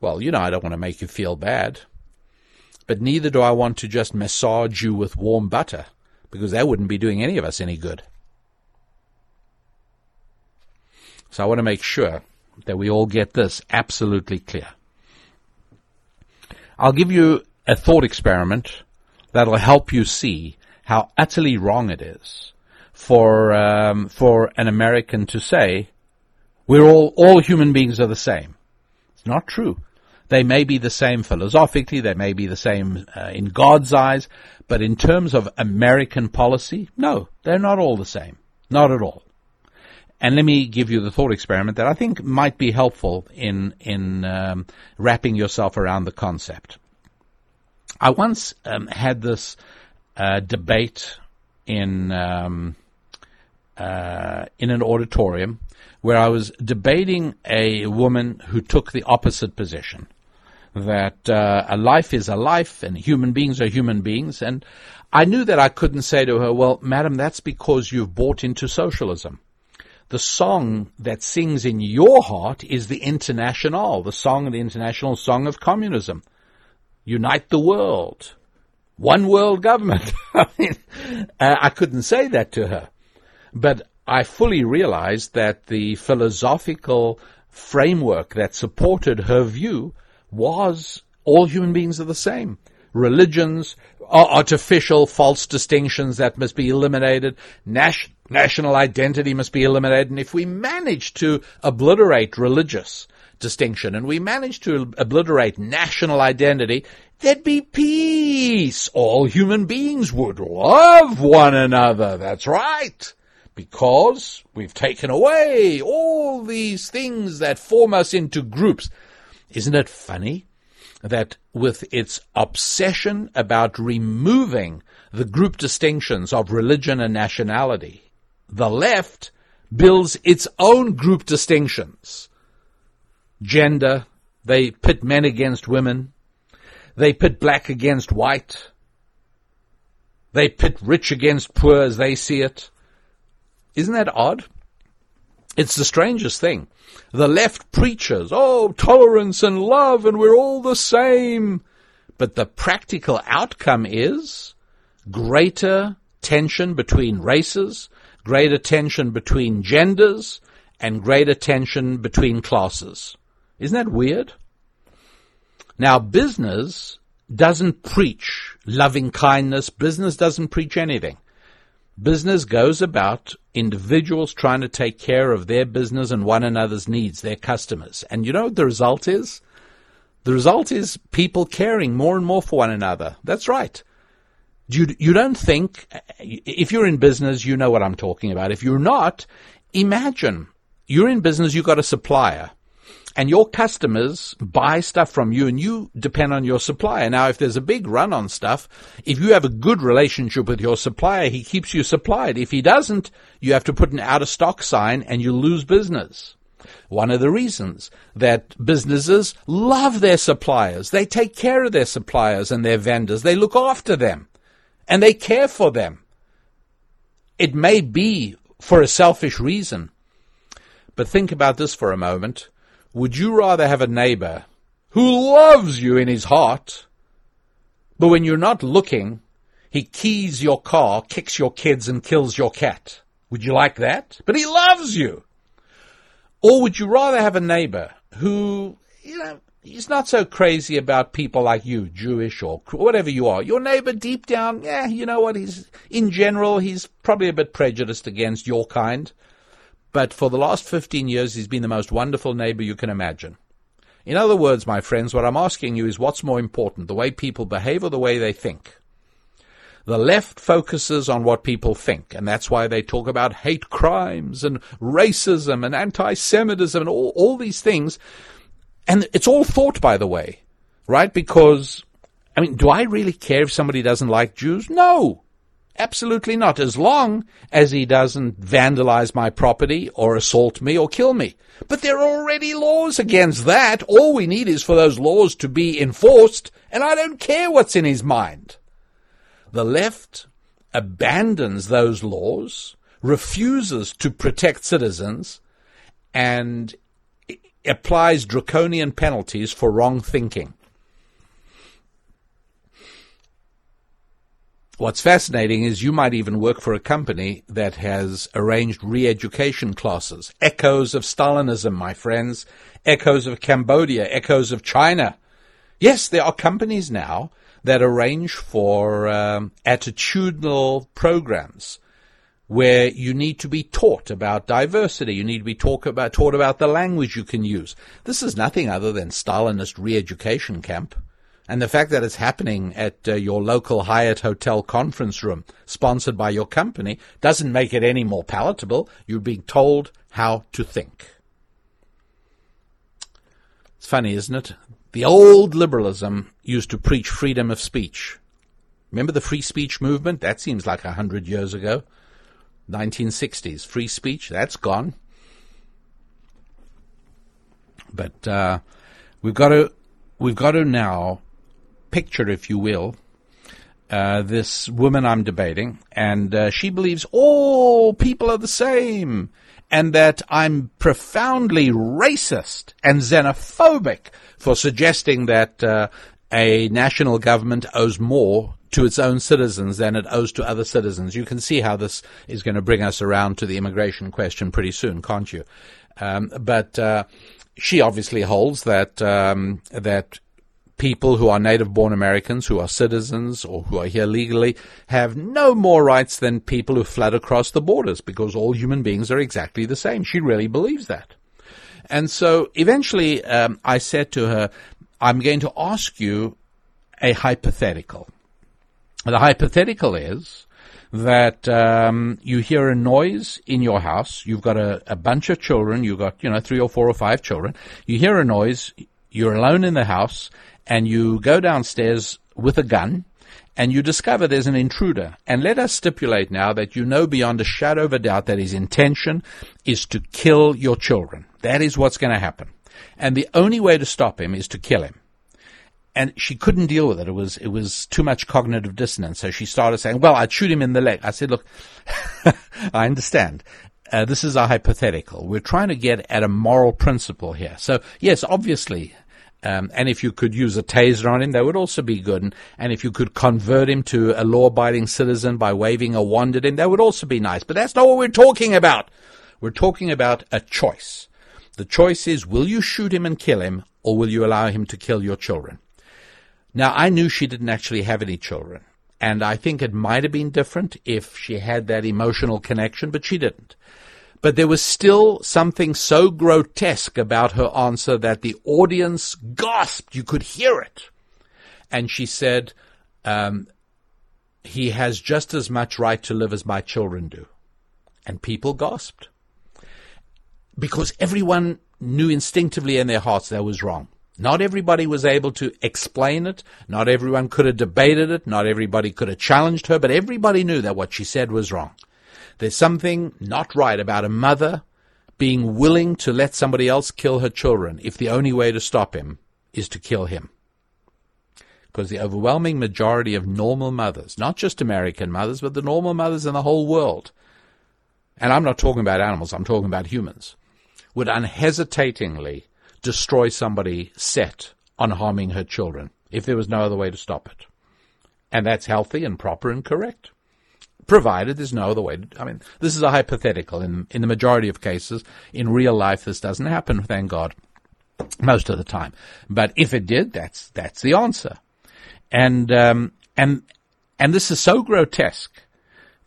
Well, I don't want to make you feel bad, but neither do I want to just massage you with warm butter, because that wouldn't be doing any of us any good. So I want to make sure that we all get this absolutely clear. I'll give you a thought experiment that'll help you see how utterly wrong it is for an American to say, we're all human beings are the same. It's not true. They may be the same philosophically, they may be the same in God's eyes, but in terms of American policy, no, they're not all the same. Not at all. And let me give you the thought experiment that I think might be helpful in wrapping yourself around the concept. I once had this debate in an auditorium where I was debating a woman who took the opposite position, that a life is a life and human beings are human beings. And I knew that I couldn't say to her, well, madam, that's because you've bought into socialism. The song that sings in your heart is the International, the International Song of Communism. Unite the world. One world government. I couldn't say that to her. But I fully realized that the philosophical framework that supported her view was all human beings are the same. Religions, artificial false distinctions that must be eliminated, national identity must be eliminated. And if we manage to obliterate religious distinction and we manage to obliterate national identity, there'd be peace. All human beings would love one another. That's right. Because we've taken away all these things that form us into groups. Isn't it funny that with its obsession about removing the group distinctions of religion and nationality, the left builds its own group distinctions? Gender, they pit men against women. They pit black against white. They pit rich against poor as they see it. Isn't that odd? It's the strangest thing. The left preaches, tolerance and love and we're all the same. But the practical outcome is greater tension between races, greater tension between genders, and greater tension between classes. Isn't that weird? Now, business doesn't preach loving kindness. Business doesn't preach anything. Business goes about individuals trying to take care of their business and one another's needs, their customers. And you know what the result is? The result is people caring more and more for one another. That's right. You don't think, if you're in business, you know what I'm talking about. If you're not, imagine you're in business, you've got a supplier, and your customers buy stuff from you, and you depend on your supplier. Now, if there's a big run on stuff, if you have a good relationship with your supplier, he keeps you supplied. If he doesn't, you have to put an out-of-stock sign, and you lose business. One of the reasons that businesses love their suppliers, they take care of their suppliers and their vendors. They look after them, and they care for them. It may be for a selfish reason, but think about this for a moment. Would you rather have a neighbor who loves you in his heart, but when you're not looking, he keys your car, kicks your kids, and kills your cat? Would you like that? But he loves you. Or would you rather have a neighbor who, he's not so crazy about people like you, Jewish or whatever you are. Your neighbor deep down, you know what, in general, he's probably a bit prejudiced against your kind. But for the last 15 years, he's been the most wonderful neighbor you can imagine. In other words, my friends, what I'm asking you is what's more important, the way people behave or the way they think? The left focuses on what people think, and that's why they talk about hate crimes and racism and anti-Semitism and all these things. And it's all thought, by the way, right? Because, do I really care if somebody doesn't like Jews? No. Absolutely not, as long as he doesn't vandalize my property or assault me or kill me. But there are already laws against that. All we need is for those laws to be enforced, and I don't care what's in his mind. The left abandons those laws, refuses to protect citizens, and applies draconian penalties for wrong thinking. What's fascinating is you might even work for a company that has arranged re-education classes. Echoes of Stalinism, my friends. Echoes of Cambodia. Echoes of China. Yes, there are companies now that arrange for attitudinal programs where you need to be taught about diversity. You need to be taught about the language you can use. This is nothing other than Stalinist re-education camp. And the fact that it's happening at your local Hyatt Hotel conference room, sponsored by your company, doesn't make it any more palatable. You're being told how to think. It's funny, isn't it? The old liberalism used to preach freedom of speech. Remember the free speech movement? That seems like 100 years ago. 1960s. Free speech, that's gone. But we've got to now picture, if you will, this woman I'm debating, and she believes all people are the same, and that I'm profoundly racist and xenophobic for suggesting that a national government owes more to its own citizens than it owes to other citizens. You can see how this is going to bring us around to the immigration question pretty soon, can't you? But she obviously holds that that people who are native-born Americans, who are citizens or who are here legally, have no more rights than people who flood across the borders, because all human beings are exactly the same. She really believes that. And so eventually I said to her, I'm going to ask you a hypothetical. The hypothetical is that you hear a noise in your house. You've got a bunch of children. You've got, 3 or 4 or 5 children. You hear a noise. You're alone in the house, and you go downstairs with a gun, and you discover there's an intruder. And let us stipulate now that you know beyond a shadow of a doubt that his intention is to kill your children. That is what's going to happen. And the only way to stop him is to kill him. And she couldn't deal with it. It was too much cognitive dissonance. So she started saying, well, I'd shoot him in the leg. I said, look, I understand. This is a hypothetical. We're trying to get at a moral principle here. So, yes, obviously, and if you could use a taser on him, that would also be good. And if you could convert him to a law-abiding citizen by waving a wand at him, that would also be nice. But that's not what we're talking about. We're talking about a choice. The choice is, will you shoot him and kill him, or will you allow him to kill your children? Now, I knew she didn't actually have any children, and I think it might have been different if she had that emotional connection, but she didn't. But there was still something so grotesque about her answer that the audience gasped. You could hear it. And she said, he has just as much right to live as my children do. And people gasped. Because everyone knew instinctively in their hearts that was wrong. Not everybody was able to explain it. Not everyone could have debated it. Not everybody could have challenged her. But everybody knew that what she said was wrong. There's something not right about a mother being willing to let somebody else kill her children if the only way to stop him is to kill him. Because the overwhelming majority of normal mothers, not just American mothers, but the normal mothers in the whole world, and I'm not talking about animals, I'm talking about humans, would unhesitatingly destroy somebody set on harming her children if there was no other way to stop it. And that's healthy and proper and correct. Provided there's no other way. This is a hypothetical. In the majority of cases, in real life, this doesn't happen, thank God, most of the time. But if it did, that's the answer. And this is so grotesque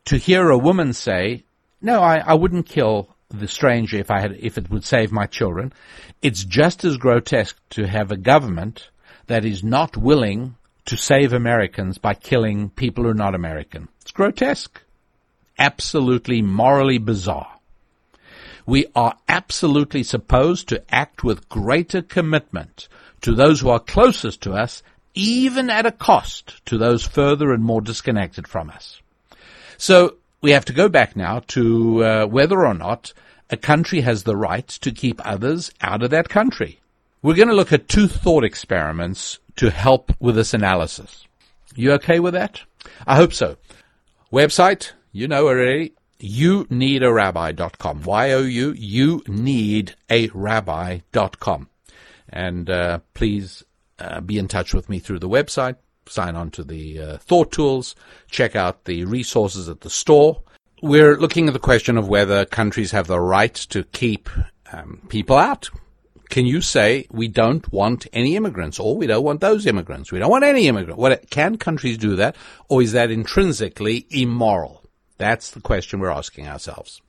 to hear a woman say, no, I wouldn't kill the stranger if it would save my children. It's just as grotesque to have a government that is not willing to save Americans by killing people who are not American. It's grotesque. Absolutely morally bizarre. We are absolutely supposed to act with greater commitment to those who are closest to us, even at a cost to those further and more disconnected from us. So we have to go back now to whether or not a country has the right to keep others out of that country. We're going to look at 2 thought experiments to help with this analysis. You okay with that? I hope so. Website, you know already, youneedarabbi.com. Y-O-U, youneedarabbi.com. And please be in touch with me through the website. Sign on to the thought tools. Check out the resources at the store. We're looking at the question of whether countries have the right to keep people out. Can you say we don't want any immigrants, or we don't want those immigrants? We don't want any immigrants. Can countries do that, or is that intrinsically immoral? That's the question we're asking ourselves.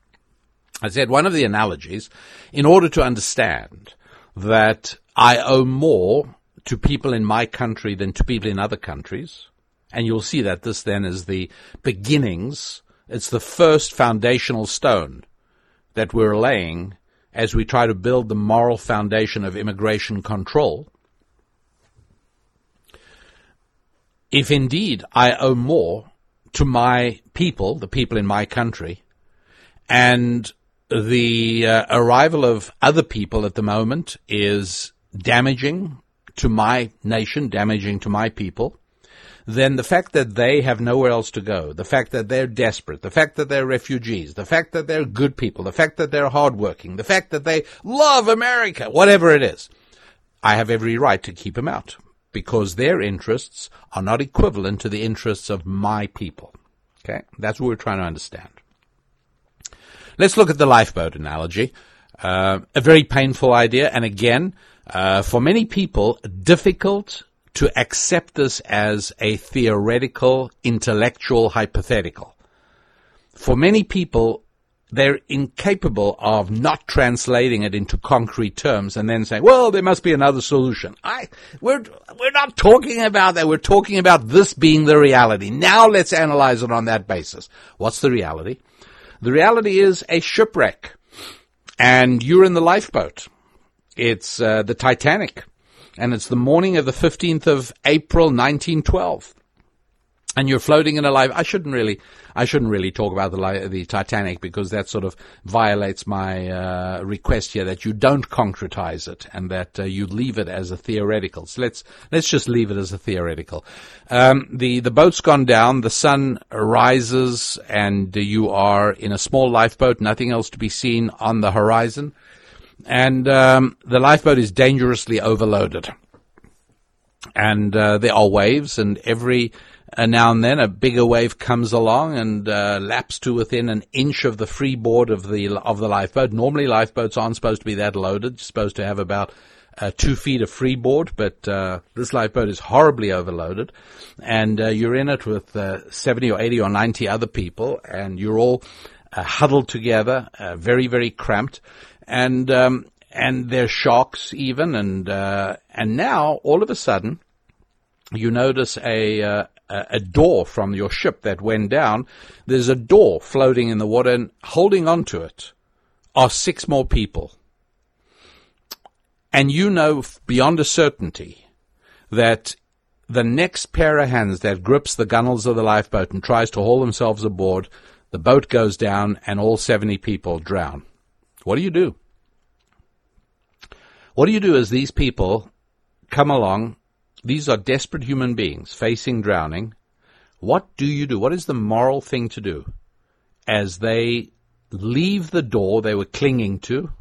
I said one of the analogies, in order to understand that I owe more to people in my country than to people in other countries, and you'll see that this then is the beginnings, it's the first foundational stone that we're laying as we try to build the moral foundation of immigration control. If indeed I owe more to my people, the people in my country, and the arrival of other people at the moment is damaging to my nation, damaging to my people, then the fact that they have nowhere else to go, the fact that they're desperate, the fact that they're refugees, the fact that they're good people, the fact that they're hardworking, the fact that they love America, whatever it is, I have every right to keep them out because their interests are not equivalent to the interests of my people. Okay? That's what we're trying to understand. Let's look at the lifeboat analogy. A very painful idea, and again, for many people, difficult to accept this as a theoretical, intellectual hypothetical. For many people, they're incapable of not translating it into concrete terms and then saying, well, there must be another solution. We're not talking about that. We're talking about this being the reality. Now let's analyze it on that basis. What's the reality? The reality is a shipwreck, and you're in the lifeboat. It's the Titanic. And it's the morning of the 15th of April, 1912. And you're floating in a life. I shouldn't really talk about the Titanic because that sort of violates my request here that you don't concretize it and that you leave it as a theoretical. So let's just leave it as a theoretical. The boat's gone down, the sun rises, and you are in a small lifeboat, nothing else to be seen on the horizon. And the lifeboat is dangerously overloaded. And there are waves, and every now and then a bigger wave comes along and laps to within an inch of the freeboard of the lifeboat. Normally lifeboats aren't supposed to be that loaded. You're supposed to have about 2 feet of freeboard, but this lifeboat is horribly overloaded, and you're in it with 70 or 80 or 90 other people, and you're all huddled together, very, very cramped, and there's sharks even, and now all of a sudden you notice a door from your ship that went down. There's a door floating in the water, and holding onto it are 6 more people. And you know beyond a certainty that the next pair of hands that grips the gunwales of the lifeboat and tries to haul themselves aboard, the boat goes down and all 70 people drown. What do you do? What do you do as these people come along? These are desperate human beings facing drowning. What do you do? What is the moral thing to do as they leave the door they were clinging to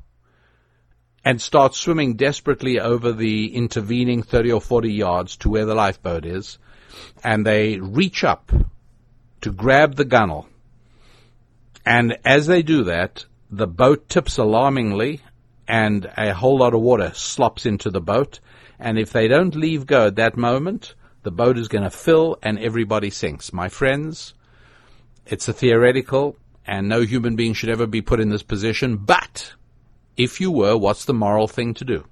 and start swimming desperately over the intervening 30 or 40 yards to where the lifeboat is, and they reach up to grab the gunwale? And as they do that, the boat tips alarmingly, and a whole lot of water slops into the boat, and if they don't leave go at that moment, the boat is going to fill and everybody sinks. My friends, it's a theoretical, and no human being should ever be put in this position, but if you were, what's the moral thing to do?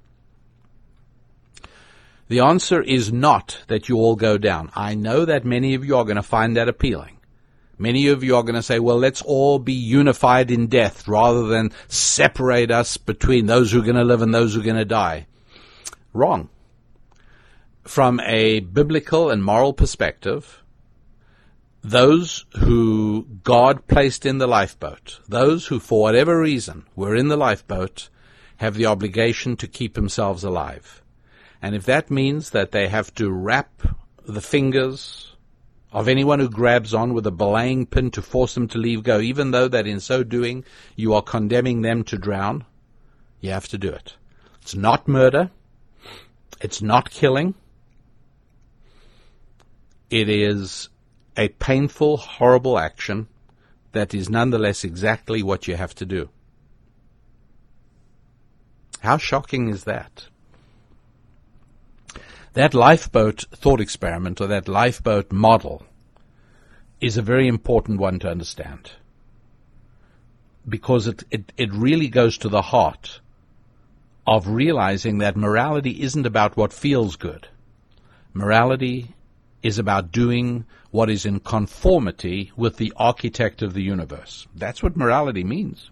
The answer is not that you all go down. I know that many of you are going to find that appealing. Many of you are going to say, well, let's all be unified in death rather than separate us between those who are going to live and those who are going to die. Wrong. From a biblical and moral perspective, those who God placed in the lifeboat, those who for whatever reason were in the lifeboat, have the obligation to keep themselves alive. And if that means that they have to wrap the fingers of anyone who grabs on with a belaying pin to force them to leave go, even though that in so doing you are condemning them to drown, you have to do it. It's not murder. It's not killing. It is a painful, horrible action that is nonetheless exactly what you have to do. How shocking is that? That lifeboat thought experiment, or that lifeboat model, is a very important one to understand, because it really goes to the heart of realizing that morality isn't about what feels good. Morality is about doing what is in conformity with the architect of the universe. That's what morality means.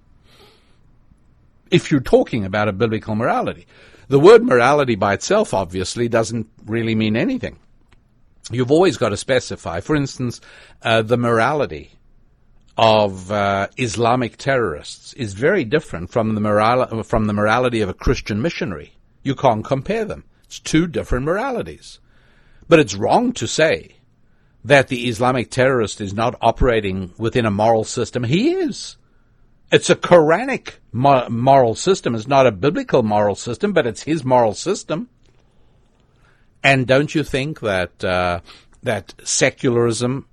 If you're talking about a biblical morality. The word morality by itself obviously doesn't really mean anything. You've always got to specify. For instance, the morality of Islamic terrorists is very different from the morality of a Christian missionary. You can't compare them. It's 2 different moralities. But it's wrong to say that the Islamic terrorist is not operating within a moral system. He is. It's a Quranic moral system. It's not a biblical moral system, but it's his moral system. And don't you think that that secularism,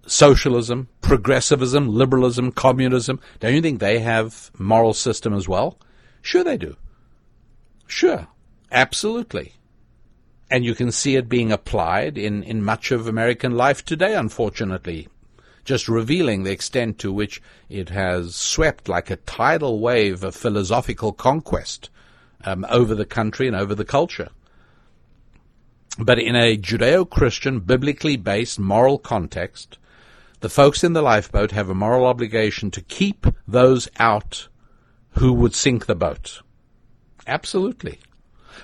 socialism, progressivism, liberalism, communism, don't you think they have moral system as well? Sure they do. Sure. Absolutely. And you can see it being applied in much of American life today, unfortunately, just revealing the extent to which it has swept like a tidal wave of philosophical conquest over the country and over the culture. But in a Judeo-Christian, biblically based moral context, the folks in the lifeboat have a moral obligation to keep those out who would sink the boat. Absolutely.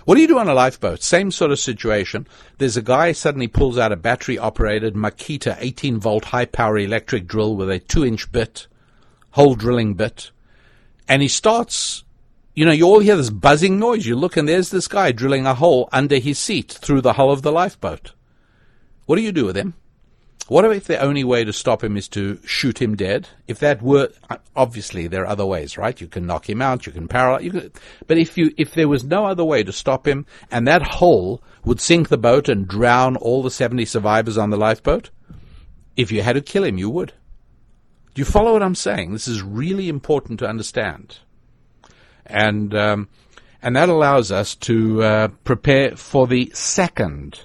What do you do on a lifeboat? Same sort of situation. There's a guy suddenly pulls out a battery-operated Makita 18-volt high-power electric drill with a 2-inch bit, hole drilling bit, and he starts, you all hear this buzzing noise. You look and there's this guy drilling a hole under his seat through the hull of the lifeboat. What do you do with him? What if the only way to stop him is to shoot him dead? If that were, obviously there are other ways, right? You can knock him out, you can paralyze, but if there was no other way to stop him, and that hole would sink the boat and drown all the 70 survivors on the lifeboat, if you had to kill him, you would. Do you follow what I'm saying? This is really important to understand. And And that allows us to prepare for the second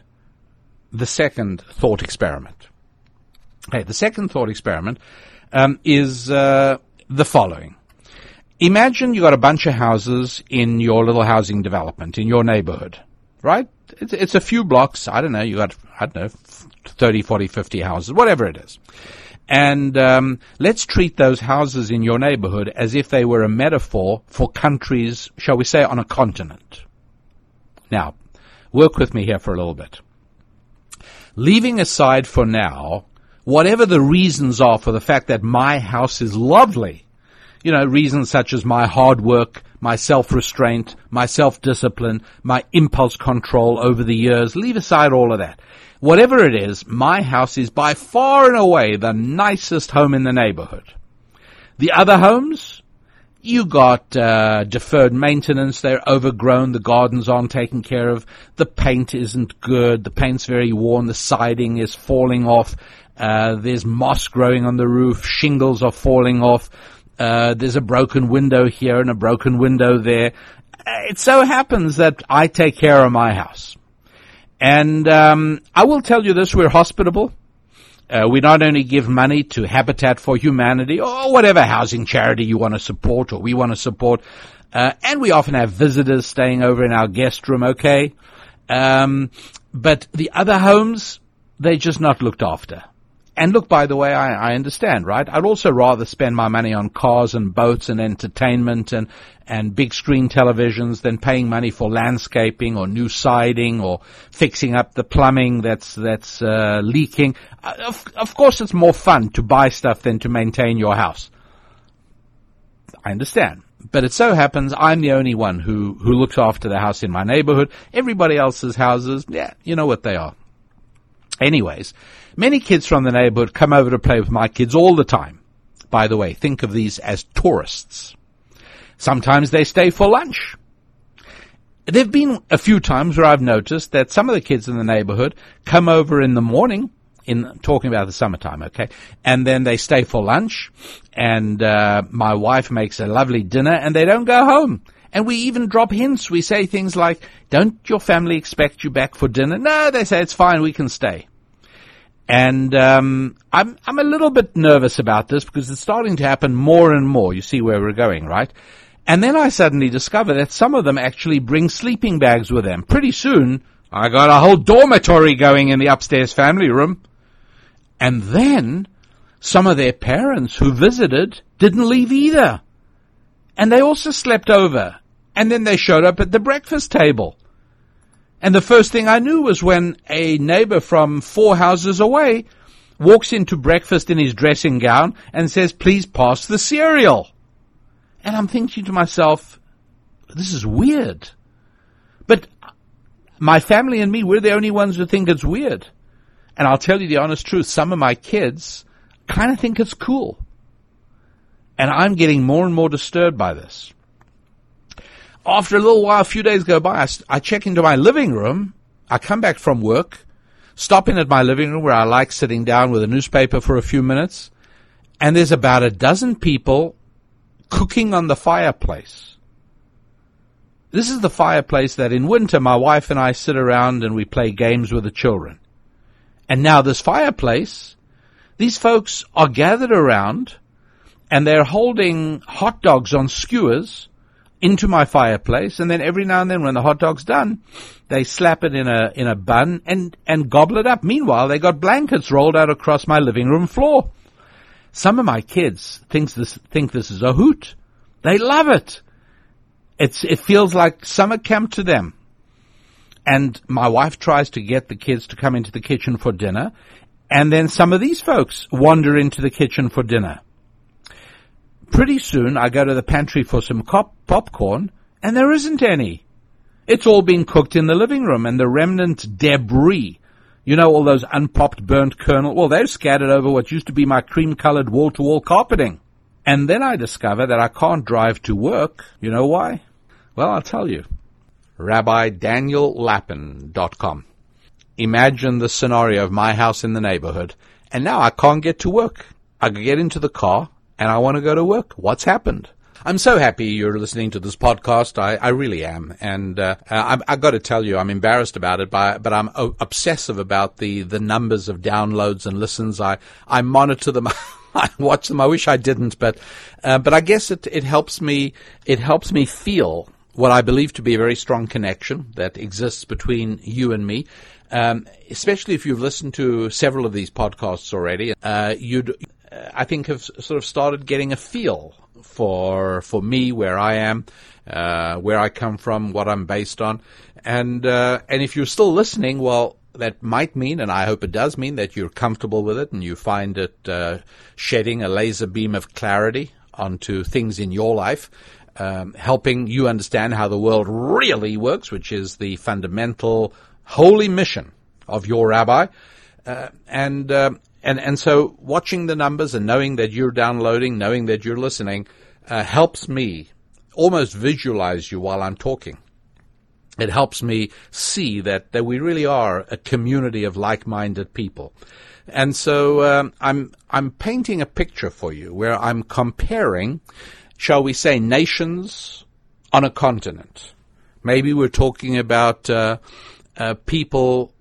thought experiment. Okay, the second thought experiment is the following. Imagine you got a bunch of houses in your little housing development, in your neighborhood, right? It's a few blocks. I don't know, you got, 30, 40, 50 houses, whatever it is. And let's treat those houses in your neighborhood as if they were a metaphor for countries, shall we say, on a continent. Now, work with me here for a little bit. Leaving aside for now whatever the reasons are for the fact that my house is lovely, reasons such as my hard work, my self-restraint, my self-discipline, my impulse control over the years, leave aside all of that. Whatever it is, my house is by far and away the nicest home in the neighborhood. The other homes, you got deferred maintenance, they're overgrown, the gardens aren't taken care of, the paint isn't good, the paint's very worn, the siding is falling off, there's moss growing on the roof, shingles are falling off, there's a broken window here and a broken window there. It so happens that I take care of my house. And I will tell you this, we're hospitable. We not only give money to Habitat for Humanity or whatever housing charity you want to support or we want to support, and we often have visitors staying over in our guest room, okay? But the other homes, they're just not looked after. And look, by the way, I understand, right? I'd also rather spend my money on cars and boats and entertainment and big screen televisions than paying money for landscaping or new siding or fixing up the plumbing that's leaking. Of course, it's more fun to buy stuff than to maintain your house. I understand. But it so happens I'm the only one who looks after the house in my neighborhood. Everybody else's houses, yeah, you know what they are. Anyways, many kids from the neighborhood come over to play with my kids all the time. By the way, think of these as tourists. Sometimes they stay for lunch. There have been a few times where I've noticed that some of the kids in the neighborhood come over in the morning, talking about the summertime, okay, and then they stay for lunch, and my wife makes a lovely dinner, and they don't go home. And we even drop hints. We say things like, don't your family expect you back for dinner? No, they say, it's fine, we can stay. And I'm a little bit nervous about this because it's starting to happen more and more. You see where we're going, right? And then I suddenly discover that some of them actually bring sleeping bags with them. Pretty soon, I got a whole dormitory going in the upstairs family room. And then some of their parents who visited didn't leave either. And they also slept over. And then they showed up at the breakfast table. And the first thing I knew was when a neighbor from 4 houses away walks into breakfast in his dressing gown and says, please pass the cereal. And I'm thinking to myself, this is weird. But my family and me, we're the only ones who think it's weird. And I'll tell you the honest truth, some of my kids kind of think it's cool. And I'm getting more and more disturbed by this. After a little while, a few days go by, I check into my living room. I come back from work, stop in at my living room where I like sitting down with a newspaper for a few minutes, and there's about a dozen people cooking on the fireplace. This is the fireplace that in winter my wife and I sit around and we play games with the children. And now this fireplace, these folks are gathered around and they're holding hot dogs on skewers into my fireplace, and then every now and then when the hot dog's done, they slap it in a bun and gobble it up. Meanwhile, they got blankets rolled out across my living room floor. Some of my kids think this is a hoot. They love it. It feels like summer camp to them. And my wife tries to get the kids to come into the kitchen for dinner, and then some of these folks wander into the kitchen for dinner. Pretty soon, I go to the pantry for some popcorn, and there isn't any. It's all been cooked in the living room, and the remnant debris, all those unpopped burnt kernel, well, they're scattered over what used to be my cream-colored wall-to-wall carpeting. And then I discover that I can't drive to work. You know why? Well, I'll tell you. RabbiDanielLappin.com. Imagine the scenario of my house in the neighborhood, and now I can't get to work. I get into the car, and I want to go to work. What's happened? I'm so happy you're listening to this podcast. I really am. And I've got to tell you, I'm embarrassed about it, but I'm obsessive about the numbers of downloads and listens. I monitor them. I watch them. I wish I didn't, but I guess it helps me. It helps me feel what I believe to be a very strong connection that exists between you and me. Especially if you've listened to several of these podcasts already, you'd, I think, have sort of started getting a feel for me, where I am, where I come from, what I'm based on, and if you're still listening, well, that might mean, and I hope it does mean, that you're comfortable with it and you find it shedding a laser beam of clarity onto things in your life, helping you understand how the world really works, which is the fundamental holy mission of your rabbi, and so watching the numbers and knowing that you're downloading, knowing that you're listening, helps me almost visualize you while I'm talking. It helps me see that we really are a community of like-minded people. And so I'm painting a picture for you where I'm comparing, shall we say, nations on a continent. Maybe we're talking about people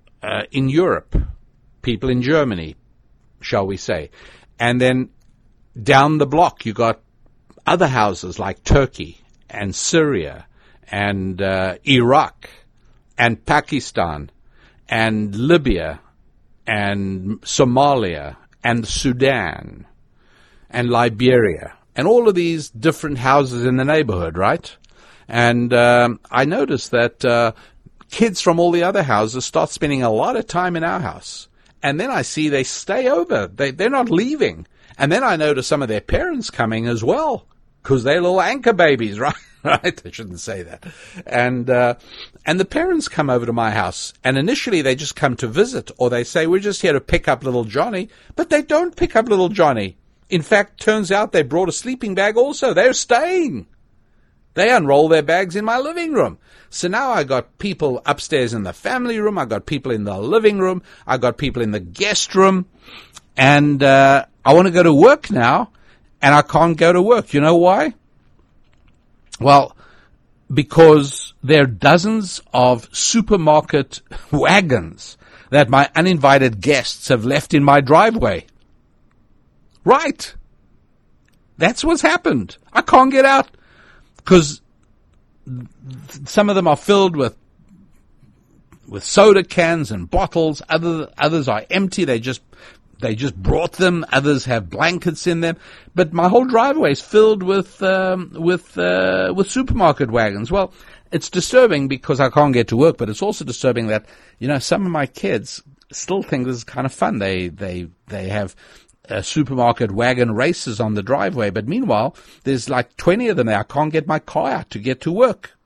in Europe, people in Germany, shall we say. And then down the block you got other houses like Turkey and Syria and Iraq and Pakistan and Libya and Somalia and Sudan and Liberia and all of these different houses in the neighborhood, right? And I noticed that kids from all the other houses start spending a lot of time in our house. And then I see they stay over. They're not leaving. And then I notice some of their parents coming as well, because they're little anchor babies, right? Right? I shouldn't say that. And the parents come over to my house, and initially they just come to visit, or they say, we're just here to pick up little Johnny. But they don't pick up little Johnny. In fact, turns out they brought a sleeping bag also. They're staying. They unroll their bags in my living room. So now I got people upstairs in the family room. I got people in the living room. I got people in the guest room. And I want to go to work now, and I can't go to work. You know why? Well, because there are dozens of supermarket wagons that my uninvited guests have left in my driveway. Right. That's what's happened. I can't get out because some of them are filled with soda cans and bottles. Others are empty. They just brought them. Others have blankets in them. But my whole driveway is filled with supermarket wagons. Well, it's disturbing because I can't get to work, but it's also disturbing that, some of my kids still think this is kind of fun. They have supermarket wagon races on the driveway, but meanwhile, there's like 20 of them there. I can't get my car out to get to work.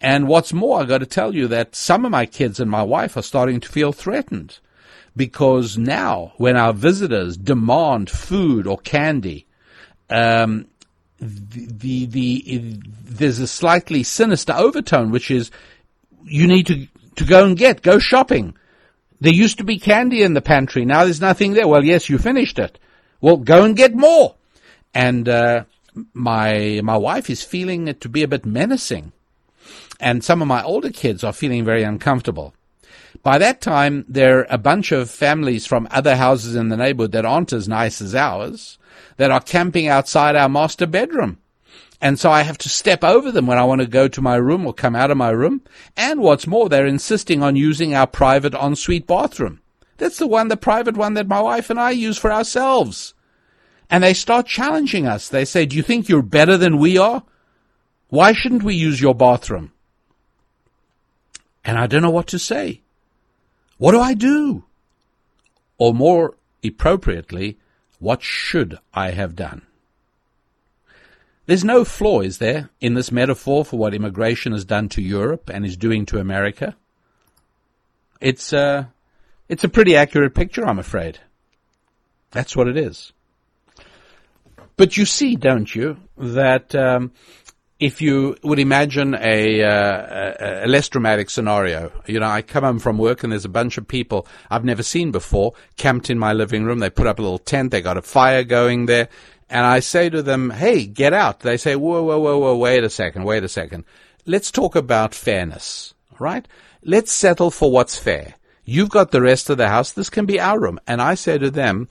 And what's more, I got to tell you that some of my kids and my wife are starting to feel threatened. Because now, when our visitors demand food or candy, there's a slightly sinister overtone, which is, you need to go shopping. There used to be candy in the pantry. Now there's nothing there. Well, yes, you finished it. Well, go and get more. And my wife is feeling it to be a bit menacing. And some of my older kids are feeling very uncomfortable. By that time, there are a bunch of families from other houses in the neighborhood that aren't as nice as ours that are camping outside our master bedroom. And so I have to step over them when I want to go to my room or come out of my room. And what's more, they're insisting on using our private ensuite bathroom. That's the private one that my wife and I use for ourselves. And they start challenging us. They say, do you think you're better than we are? Why shouldn't we use your bathroom? And I don't know what to say. What do I do? Or more appropriately, what should I have done? There's no flaw, is there, in this metaphor for what immigration has done to Europe and is doing to America? It's a pretty accurate picture, I'm afraid. That's what it is. But you see, don't you, that if you would imagine a less dramatic scenario, I come home from work and there's a bunch of people I've never seen before camped in my living room. They put up a little tent. They got a fire going there. and I say to them, hey, get out. They say, whoa, whoa, whoa, whoa, wait a second. Let's talk about fairness, right? Let's settle for what's fair. You've got the rest of the house. This can be our room. And I say to them,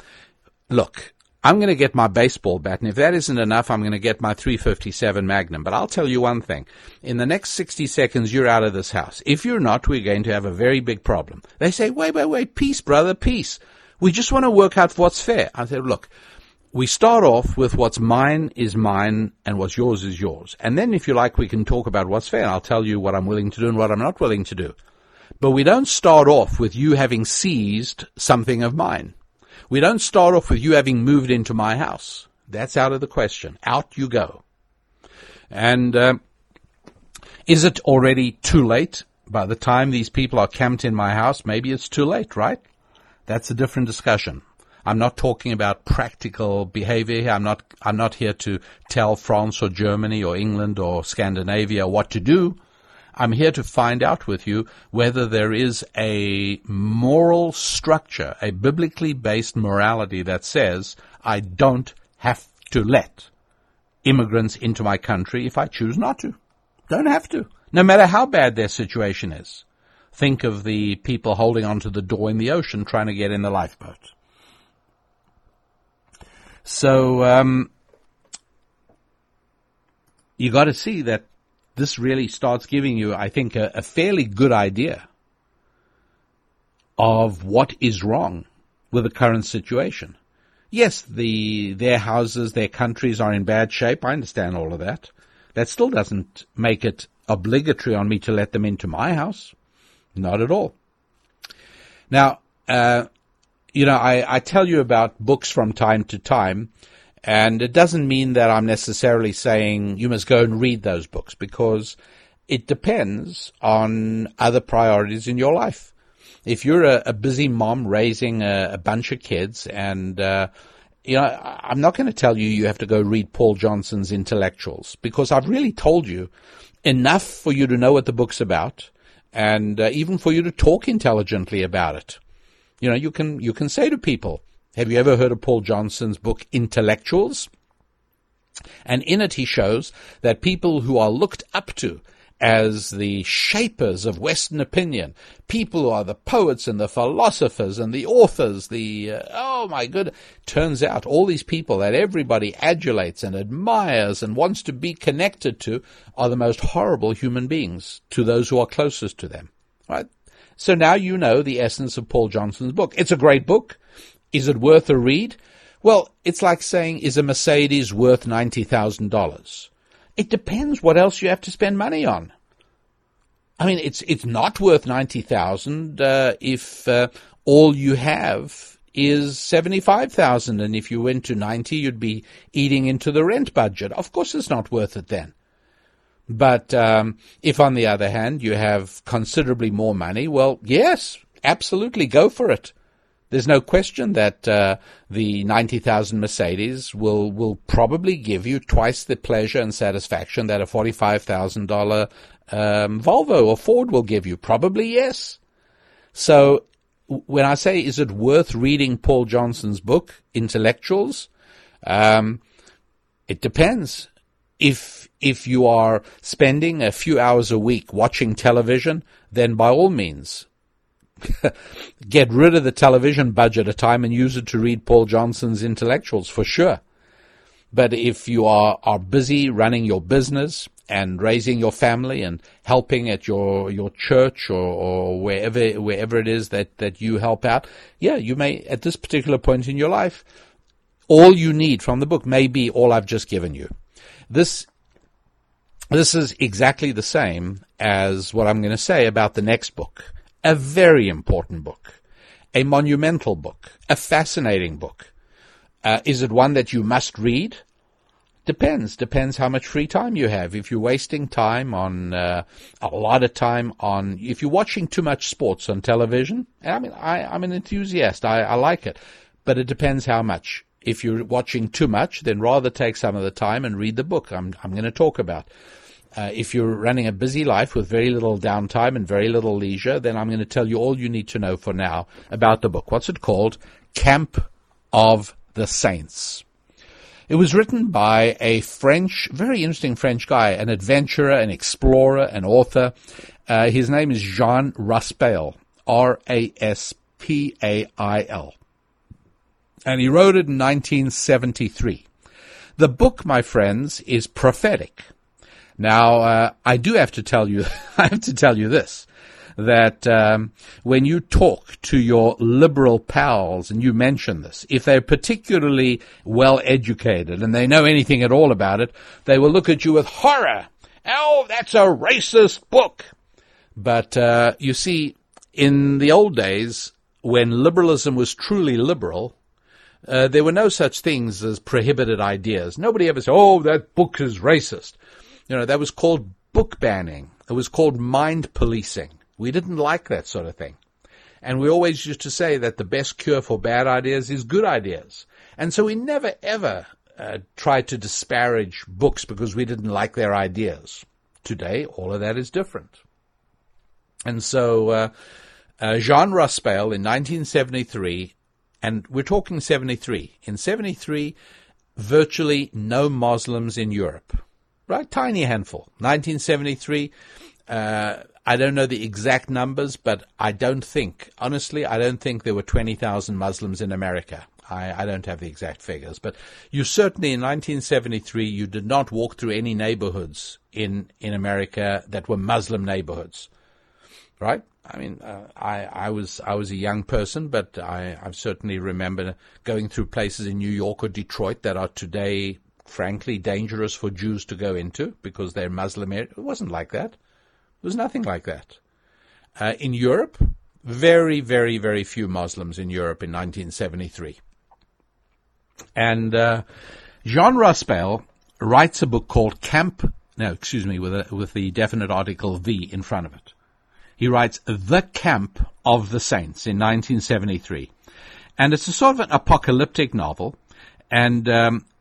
look, I'm going to get my baseball bat, and if that isn't enough, I'm going to get my .357 Magnum. But I'll tell you one thing. In the next 60 seconds, you're out of this house. If you're not, we're going to have a very big problem. They say, wait, peace, brother, peace. We just want to work out what's fair. I say, look, we start off with what's mine is mine and what's yours is yours. And then, if you like, we can talk about what's fair. I'll tell you what I'm willing to do and what I'm not willing to do. But we don't start off with you having seized something of mine. We don't start off with you having moved into my house. That's out of the question. Out you go. And is it already too late? By the time these people are camped in my house, maybe it's too late, right? That's a different discussion. I'm not talking about practical behavior here. I'm not here to tell France or Germany or England or Scandinavia what to do. I'm here to find out with you whether there is a moral structure, a biblically based morality that says I don't have to let immigrants into my country if I choose not to. Don't have to, no matter how bad their situation is. Think of the people holding onto the door in the ocean trying to get in the lifeboat. So you got to see that this really starts giving you, I think, a fairly good idea of what is wrong with the current situation. Yes, their houses, their countries are in bad shape. I understand all of that. That still doesn't make it obligatory on me to let them into my house. Not at all. Now, I tell you about books from time to time, and it doesn't mean that I'm necessarily saying you must go and read those books, because it depends on other priorities in your life. If you're a busy mom raising a bunch of kids, and I'm not going to tell you have to go read Paul Johnson's Intellectuals, because I've really told you enough for you to know what the book's about, and even for you to talk intelligently about it. You can say to people, have you ever heard of Paul Johnson's book, Intellectuals? And in it he shows that people who are looked up to as the shapers of Western opinion, people who are the poets and the philosophers and the authors, oh my goodness, turns out all these people that everybody adulates and admires and wants to be connected to are the most horrible human beings to those who are closest to them, right? So now you know the essence of Paul Johnson's book. It's a great book. Is it worth a read? Well, it's like saying, is a Mercedes worth $90,000? It depends what else you have to spend money on. I mean, it's not worth $90,000 if all you have is $75,000, and if you went to 90, you'd be eating into the rent budget. Of course, it's not worth it then. But if, on the other hand, you have considerably more money, well, yes, absolutely, go for it. There's no question that the 90,000 Mercedes will probably give you twice the pleasure and satisfaction that a $45,000 Volvo or Ford will give you. Probably yes. So when I say, is it worth reading Paul Johnson's book, Intellectuals? It depends. If you are spending a few hours a week watching television, then by all means, get rid of the television budget a time and use it to read Paul Johnson's Intellectuals, for sure. But if you are busy running your business and raising your family and helping at your church or wherever it is that you help out, yeah, you may, at this particular point in your life, all you need from the book may be all I've just given you. This is exactly the same as what I'm going to say about the next book. A very important book, a monumental book, a fascinating book. Is it one that you must read? Depends how much free time you have. If you're wasting time on, a lot of time on, if you're watching too much sports on television, I mean, I'm an enthusiast. I like it. But it depends how much. If you're watching too much, then rather take some of the time and read the book I'm going to talk about. If you're running a busy life with very little downtime and very little leisure, then I'm going to tell you all you need to know for now about the book. What's it called? Camp of the Saints. It was written by a very interesting French guy, an adventurer, an explorer, an author. His name is Jean Raspail, Raspail. And he wrote it in 1973. The book, my friends, is prophetic. Now, I do have to tell you, this, that when you talk to your liberal pals and you mention this, if they're particularly well educated and they know anything at all about it, they will look at you with horror. Oh, that's a racist book. But you see, in the old days, when liberalism was truly liberal, there were no such things as prohibited ideas. Nobody ever said, oh, that book is racist. That was called book banning. It was called mind policing. We didn't like that sort of thing. And we always used to say that the best cure for bad ideas is good ideas. And so we never, ever tried to disparage books because we didn't like their ideas. Today, all of that is different. And so Jean Raspail in 1973, and we're talking 73. In 73, virtually no Muslims in Europe. Right? Tiny handful. 1973, I don't know the exact numbers, but honestly, I don't think there were 20,000 Muslims in America. I don't have the exact figures, but you certainly in 1973, you did not walk through any neighborhoods in America that were Muslim neighborhoods. Right? I mean, I was a young person, but I certainly remember going through places in New York or Detroit that are today, frankly, dangerous for Jews to go into because they're Muslim. It wasn't like that. There was nothing like that. In Europe, very, very, very few Muslims in Europe in 1973. And Jean Raspail writes a book called with the definite article "the" in front of it. He writes The Camp of the Saints in 1973. And it's a sort of an apocalyptic novel, and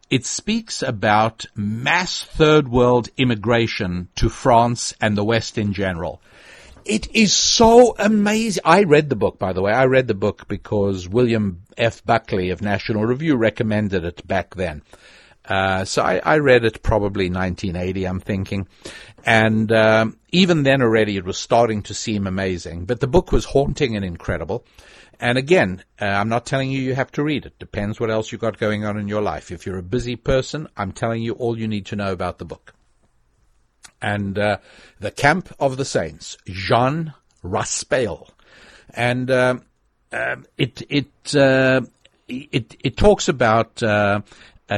it speaks about mass third world immigration to France and the West in general. It is so amazing. I read the book, by the way. I read the book because William F. Buckley of National Review recommended it back then. So I read it probably 1980, I'm thinking. And even then already it was starting to seem amazing. But the book was haunting and incredible. And again, I'm not telling you have to read it. Depends what else you've got going on in your life. If you're a busy person, I'm telling you all you need to know about the book. And The Camp of the Saints, Jean Raspail. And it talks about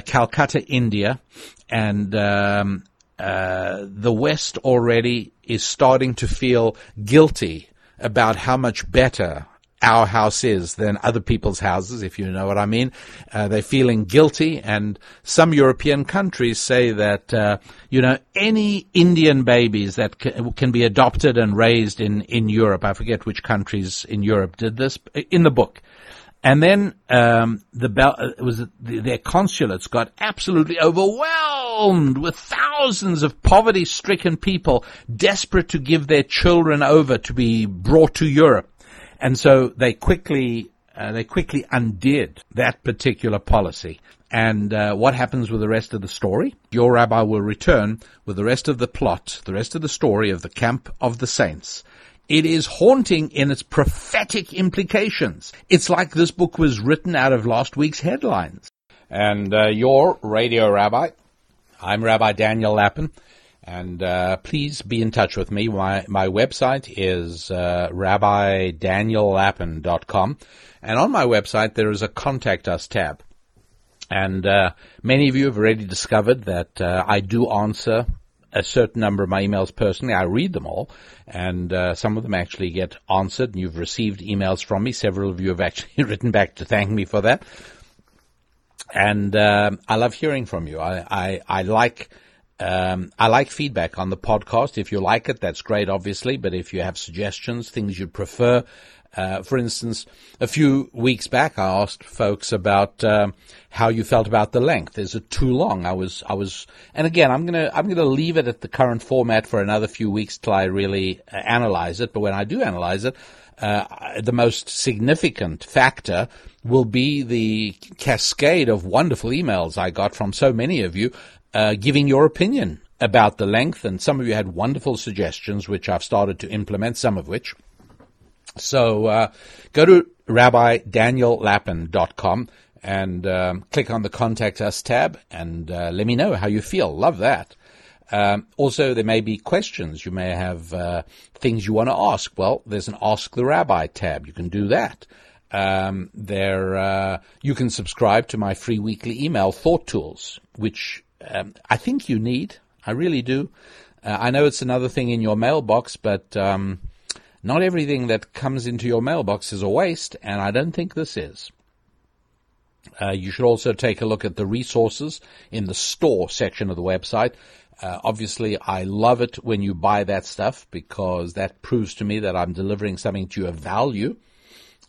Calcutta, India, and the West already is starting to feel guilty about how much better our house is than other people's houses, if you know what I mean. They're feeling guilty, and some European countries say that, any Indian babies that can be adopted and raised in Europe, I forget which countries in Europe did this, in the book. And then their consulates got absolutely overwhelmed with thousands of poverty-stricken people desperate to give their children over to be brought to Europe. And so they quickly undid that particular policy. And what happens with the rest of the story? Your rabbi will return with the rest of the plot, the rest of the story of the Camp of the Saints. It is haunting in its prophetic implications. It's like this book was written out of last week's headlines. And your radio rabbi, I'm Rabbi Daniel Lappin, and please be in touch with me. My website is rabbidaniel.lappin.com, and on my website there is a Contact Us tab. And many of you have already discovered that I do answer a certain number of my emails personally. I read them all, and some of them actually get answered, and you've received emails from me. Several of you have actually written back to thank me for that. And I love hearing from you. I like feedback on the podcast. If you like it, that's great, obviously, but if you have suggestions, things you'd prefer, for instance, a few weeks back, I asked folks about how you felt about the length. Is it too long? And again, I'm gonna leave it at the current format for another few weeks till I really analyze it. But when I do analyze it, the most significant factor will be the cascade of wonderful emails I got from so many of you giving your opinion about the length, and some of you had wonderful suggestions, which I've started to implement, some of which. So go to rabbidaniellapin.com and click on the Contact Us tab, and let me know how you feel. Love that. Also, there may be questions. You may have things you want to ask. Well, there's an Ask the Rabbi tab. You can do that. You can subscribe to my free weekly email, Thought Tools, which I think you need. I really do. I know it's another thing in your mailbox, but not everything that comes into your mailbox is a waste, and I don't think this is. You should also take a look at the resources in the store section of the website. Obviously, I love it when you buy that stuff, because that proves to me that I'm delivering something to you of value,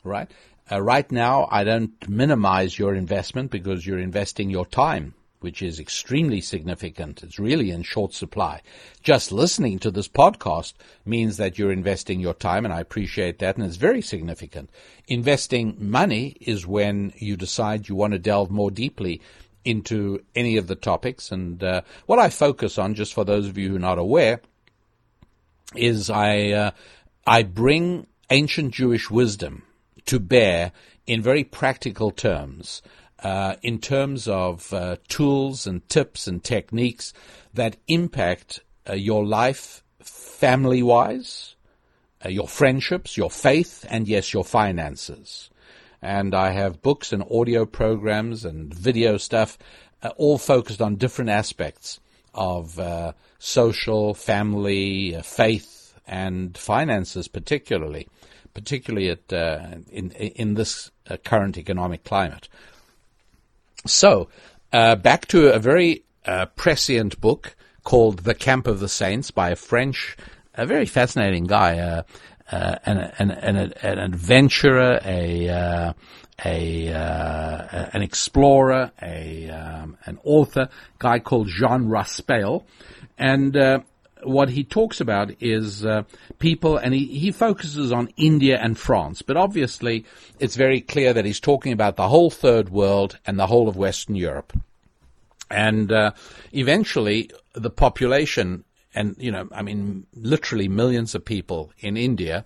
right? Right now, I don't minimize your investment, because you're investing your time, which is extremely significant. It's really in short supply. Just listening to this podcast means that you're investing your time, and I appreciate that, and it's very significant. Investing money is when you decide you want to delve more deeply into any of the topics. And what I focus on, just for those of you who are not aware, is I bring ancient Jewish wisdom to bear in very practical terms, in terms of tools and tips and techniques that impact your life family-wise, your friendships, your faith, and yes, your finances. And I have books and audio programs and video stuff, all focused on different aspects of social, family, faith, and finances, particularly in this current economic climate. So, back to a very prescient book called The Camp of the Saints by a very fascinating guy, an adventurer, an explorer, an author, guy called Jean Raspail. And what he talks about is people, and he focuses on India and France, but obviously it's very clear that he's talking about the whole third world and the whole of Western Europe. And eventually the population, and literally millions of people in India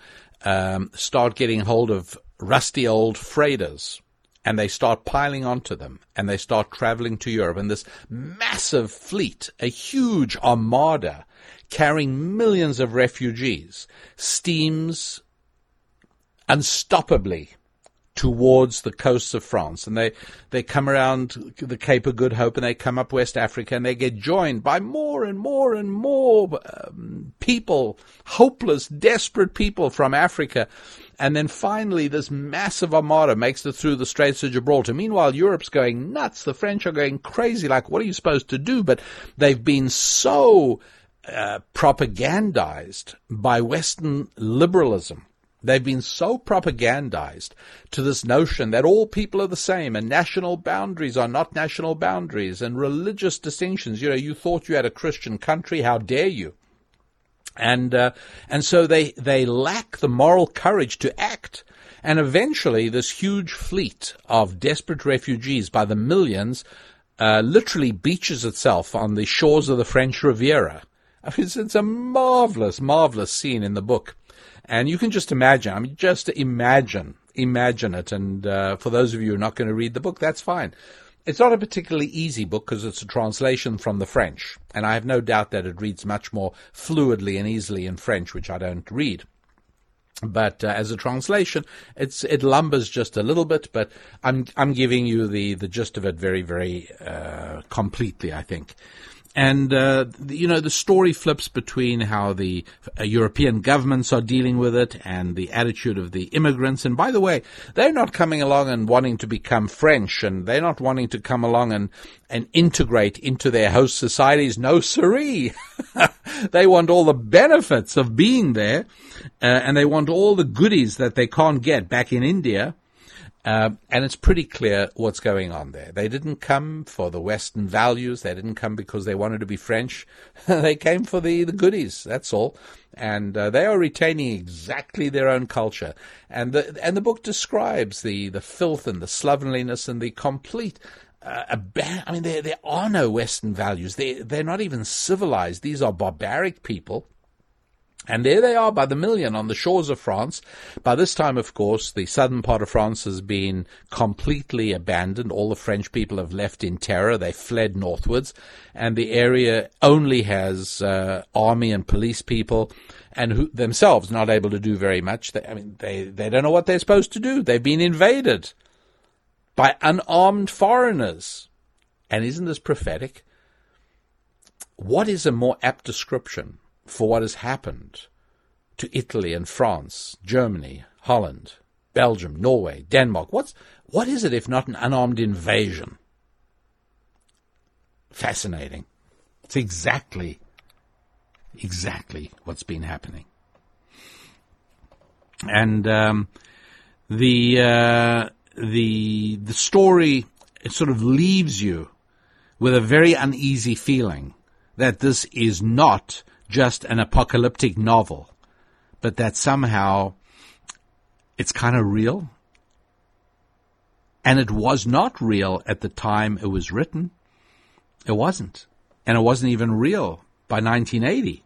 start getting hold of rusty old freighters, and they start piling onto them, and they start traveling to Europe. And this massive fleet, a huge armada carrying millions of refugees, steams unstoppably towards the coasts of France. And they come around the Cape of Good Hope, and they come up West Africa, and they get joined by more and more and more people, hopeless, desperate people from Africa. And then finally this massive armada makes it through the Straits of Gibraltar. Meanwhile, Europe's going nuts. The French are going crazy, like, what are you supposed to do? But they've been so propagandized by Western liberalism. They've been so propagandized to this notion that all people are the same, and national boundaries are not national boundaries, and religious distinctions. You thought you had a Christian country, how dare you? And so they lack the moral courage to act. And eventually this huge fleet of desperate refugees by the millions literally beaches itself on the shores of the French Riviera. I mean, it's a marvelous, marvelous scene in the book. And you can just imagine, imagine it. And for those of you who are not going to read the book, that's fine. It's not a particularly easy book because it's a translation from the French. And I have no doubt that it reads much more fluidly and easily in French, which I don't read. But as a translation, it lumbers just a little bit, but I'm giving you the gist of it very, very completely, I think. And, the story flips between how the European governments are dealing with it and the attitude of the immigrants. And by the way, they're not coming along and wanting to become French, and they're not wanting to come along and integrate into their host societies. No siree. They want all the benefits of being there, and they want all the goodies that they can't get back in India. And it's pretty clear what's going on there. They didn't come for the Western values. They didn't come because they wanted to be French. They came for the goodies, that's all. And they are retaining exactly their own culture. And the book describes the filth and the slovenliness and the complete there are no Western values. They're not even civilized. These are barbaric people. And there they are by the million on the shores of France. By this time, of course, the southern part of France has been completely abandoned. All the French people have left in terror. They fled northwards. And the area only has army and police people, and who themselves not able to do very much. They don't know what they're supposed to do. They've been invaded by unarmed foreigners. And isn't this prophetic? What is a more apt description for what has happened to Italy and France, Germany, Holland, Belgium, Norway, Denmark? What is it if not an unarmed invasion? Fascinating. It's exactly what's been happening. And the story, it sort of leaves you with a very uneasy feeling that this is not just an apocalyptic novel, but that somehow it's kind of real. And it was not real at the time it was written. It wasn't. And it wasn't even real by 1980.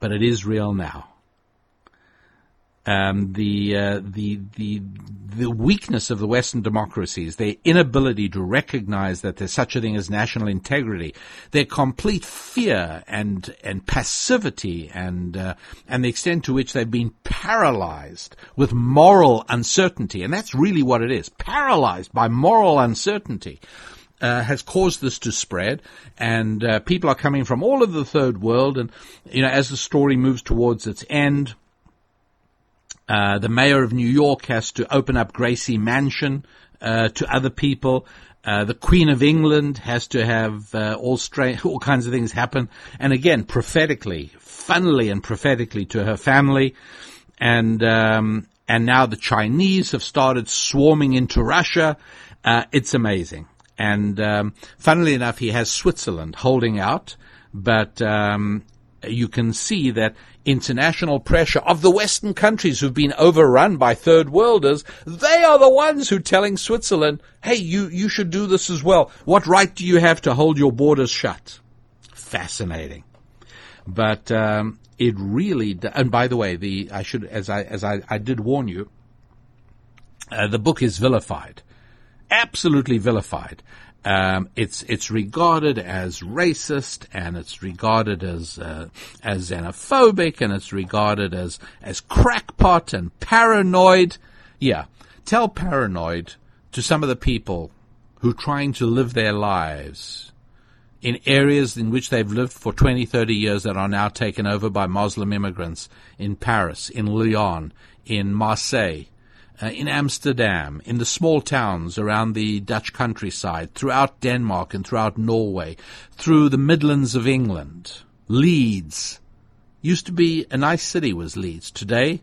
But it is real now. The weakness of the Western democracies, their inability to recognize that there's such a thing as national integrity, their complete fear and passivity and the extent to which they've been paralyzed with moral uncertainty, and that's really what it is, paralyzed by moral uncertainty, has caused this to spread, and people are coming from all over the third world, and as the story moves towards its end, the mayor of New York has to open up Gracie Mansion to other people. The Queen of England has to have all kinds of things happen. And again, funnily and prophetically to her family. And now the Chinese have started swarming into Russia. It's amazing. And funnily enough, he has Switzerland holding out. But you can see that international pressure of the Western countries who've been overrun by third worlders, they are the ones who are telling Switzerland, hey, you should do this as well. What right do you have to hold your borders shut? Fascinating. But it really, and by the way, as I did warn you, the book is vilified, absolutely vilified. It's regarded as racist, and it's regarded as xenophobic, and it's regarded as crackpot and paranoid. Yeah, tell paranoid to some of the people who are trying to live their lives in areas in which they've lived for 20, 30 years that are now taken over by Muslim immigrants in Paris, in Lyon, in Marseille, in Amsterdam, in the small towns around the Dutch countryside, throughout Denmark and throughout Norway, through the Midlands of England. Leeds. Used to be a nice city, was Leeds. Today,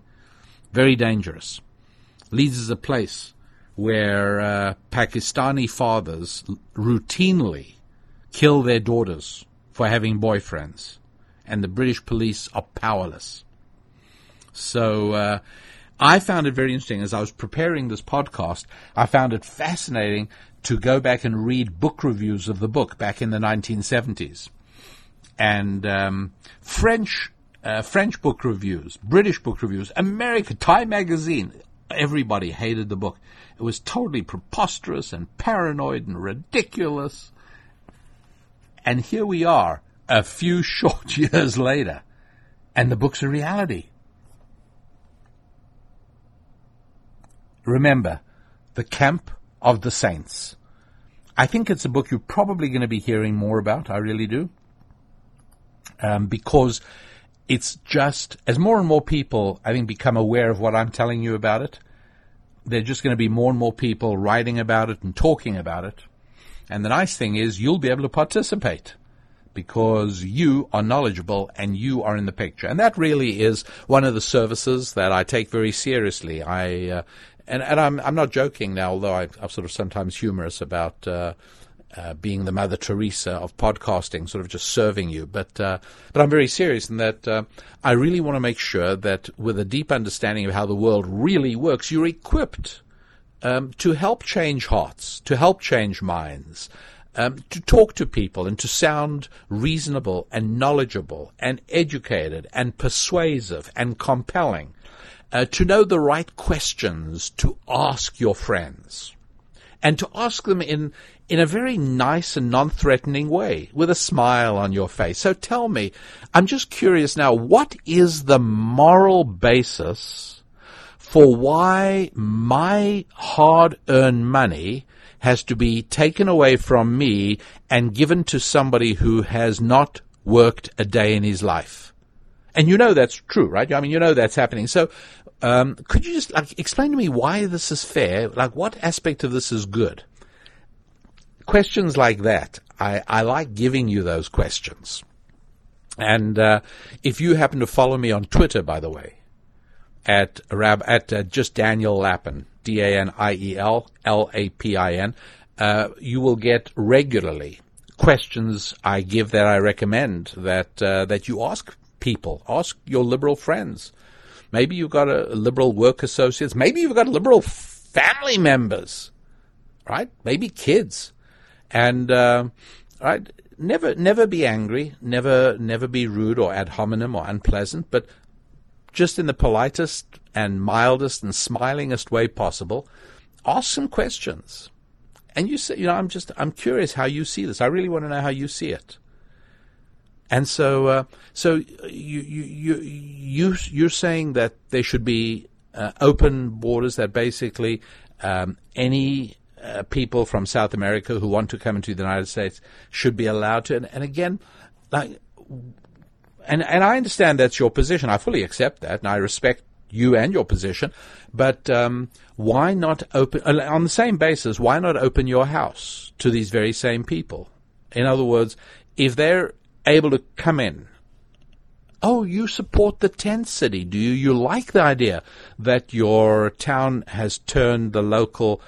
very dangerous. Leeds is a place where Pakistani fathers routinely kill their daughters for having boyfriends, and the British police are powerless. So I found it very interesting. As I was preparing this podcast, I found it fascinating to go back and read book reviews of the book back in the 1970s. And French book reviews, British book reviews, Time magazine, everybody hated the book. It was totally preposterous and paranoid and ridiculous. And here we are, a few short years later, and the book's a reality. Remember, The Camp of the Saints. I think it's a book you're probably going to be hearing more about. I really do. Because it's just, as more and more people, I think, become aware of what I'm telling you about it, there are just going to be more and more people writing about it and talking about it. And the nice thing is you'll be able to participate, because you are knowledgeable and you are in the picture. And that really is one of the services that I take very seriously. And I'm not joking now, although I'm sort of sometimes humorous about being the Mother Teresa of podcasting, sort of just serving you. But I'm very serious in that I really want to make sure that with a deep understanding of how the world really works, you're equipped to help change hearts, to help change minds, to talk to people and to sound reasonable and knowledgeable and educated and persuasive and compelling, to know the right questions to ask your friends, and to ask them in a very nice and non-threatening way, with a smile on your face. So tell me, I'm just curious now, what is the moral basis for why my hard-earned money has to be taken away from me and given to somebody who has not worked a day in his life? And you know that's true, right? I mean, you know that's happening. So could you just explain to me why this is fair? Like, what aspect of this is good? Questions like that, I like giving you those questions. And if you happen to follow me on Twitter, by the way, at just Daniel Lapin, DANIEL LAPIN, you will get regularly questions I give that I recommend that you ask people, ask your liberal friends. Maybe you've got a liberal work associates. Maybe you've got liberal family members, right? Maybe kids. And right, never be angry, never be rude or ad hominem or unpleasant, but just in the politest and mildest and smilingest way possible, ask some questions. And you say, I'm curious how you see this. I really want to know how you see it. And so you're saying that there should be open borders, that basically any people from South America who want to come into the United States should be allowed to. And again, and I understand that's your position. I fully accept that, and I respect you and your position. But why not open, on the same basis, why not open your house to these very same people? In other words, if they're able to come in, oh, you support the tent city. Do you? You like the idea that your town has turned the local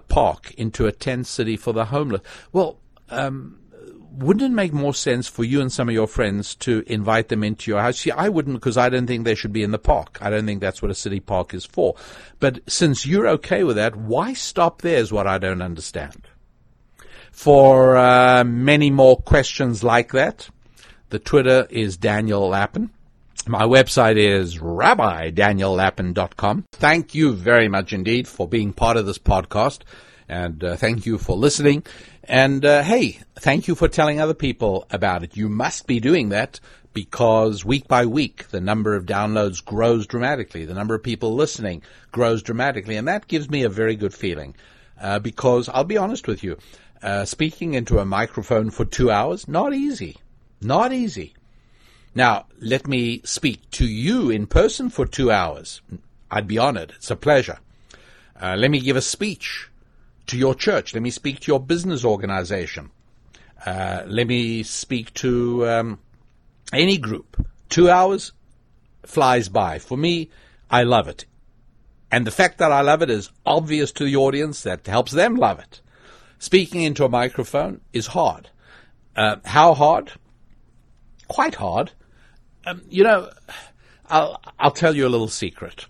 park into a tent city for the homeless? Well, wouldn't it make more sense for you and some of your friends to invite them into your house? See, I wouldn't, because I don't think they should be in the park. I don't think that's what a city park is for. But since you're okay with that, why stop there is what I don't understand. For many more questions like that, the Twitter is Daniel Lapin. My website is rabbidaniellapin.com. Thank you very much indeed for being part of this podcast, and thank you for listening. And hey, thank you for telling other people about it. You must be doing that, because week by week the number of downloads grows dramatically. The number of people listening grows dramatically, and that gives me a very good feeling, because I'll be honest with you, speaking into a microphone for 2 hours, not easy. Not easy. Now, let me speak to you in person for 2 hours. I'd be honored. It's a pleasure. Let me give a speech to your church. Let me speak to your business organization. Let me speak to any group. 2 hours flies by. For me, I love it. And the fact that I love it is obvious to the audience. That helps them love it. Speaking into a microphone is hard. How hard? Quite hard. I'll tell you a little secret.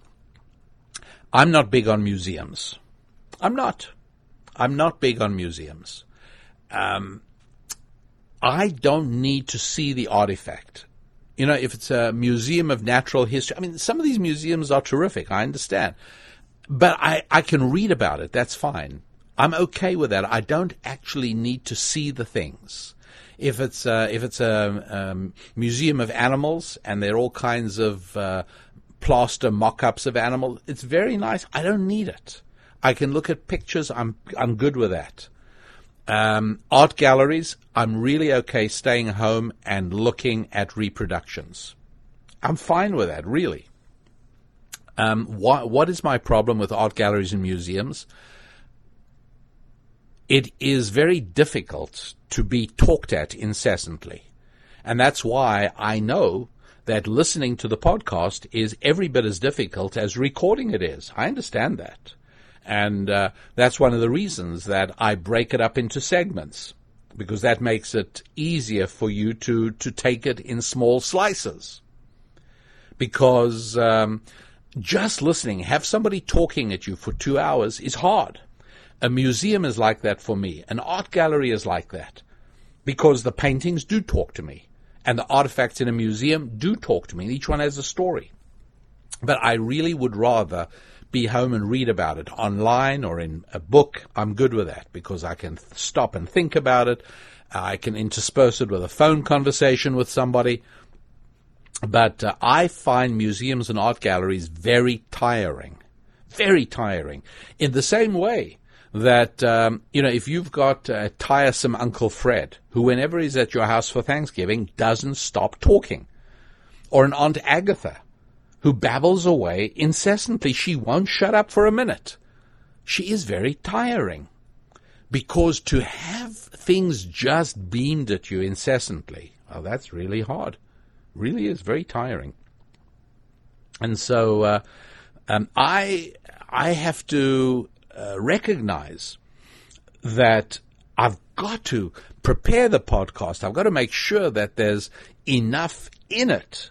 I'm not big on museums. I'm not big on museums. I don't need to see the artifact. If it's a museum of natural history, I mean, some of these museums are terrific, I understand. But I can read about it, that's fine. I'm okay with that. I don't actually need to see the things. If it's a museum of animals and there are all kinds of plaster mock-ups of animals, it's very nice. I don't need it. I can look at pictures. I'm good with that. Art galleries, I'm really okay staying home and looking at reproductions. I'm fine with that, really. What is my problem with art galleries and museums? It is very difficult to be talked at incessantly. And that's why I know that listening to the podcast is every bit as difficult as recording it is. I understand that. And that's one of the reasons that I break it up into segments, because that makes it easier for you to take it in small slices. Because just listening, have somebody talking at you for 2 hours is hard. A museum is like that for me. An art gallery is like that, because the paintings do talk to me, and the artifacts in a museum do talk to me. Each one has a story. But I really would rather be home and read about it online or in a book. I'm good with that because I can stop and think about it. I can intersperse it with a phone conversation with somebody. But I find museums and art galleries very tiring, in the same way that, if you've got a tiresome Uncle Fred, who whenever he's at your house for Thanksgiving doesn't stop talking, or an Aunt Agatha, who babbles away incessantly. She won't shut up for a minute. She is very tiring, because to have things just beamed at you incessantly, well, that's really hard. Really is very tiring. And so I have to recognize that I've got to prepare the podcast. I've got to make sure that there's enough in it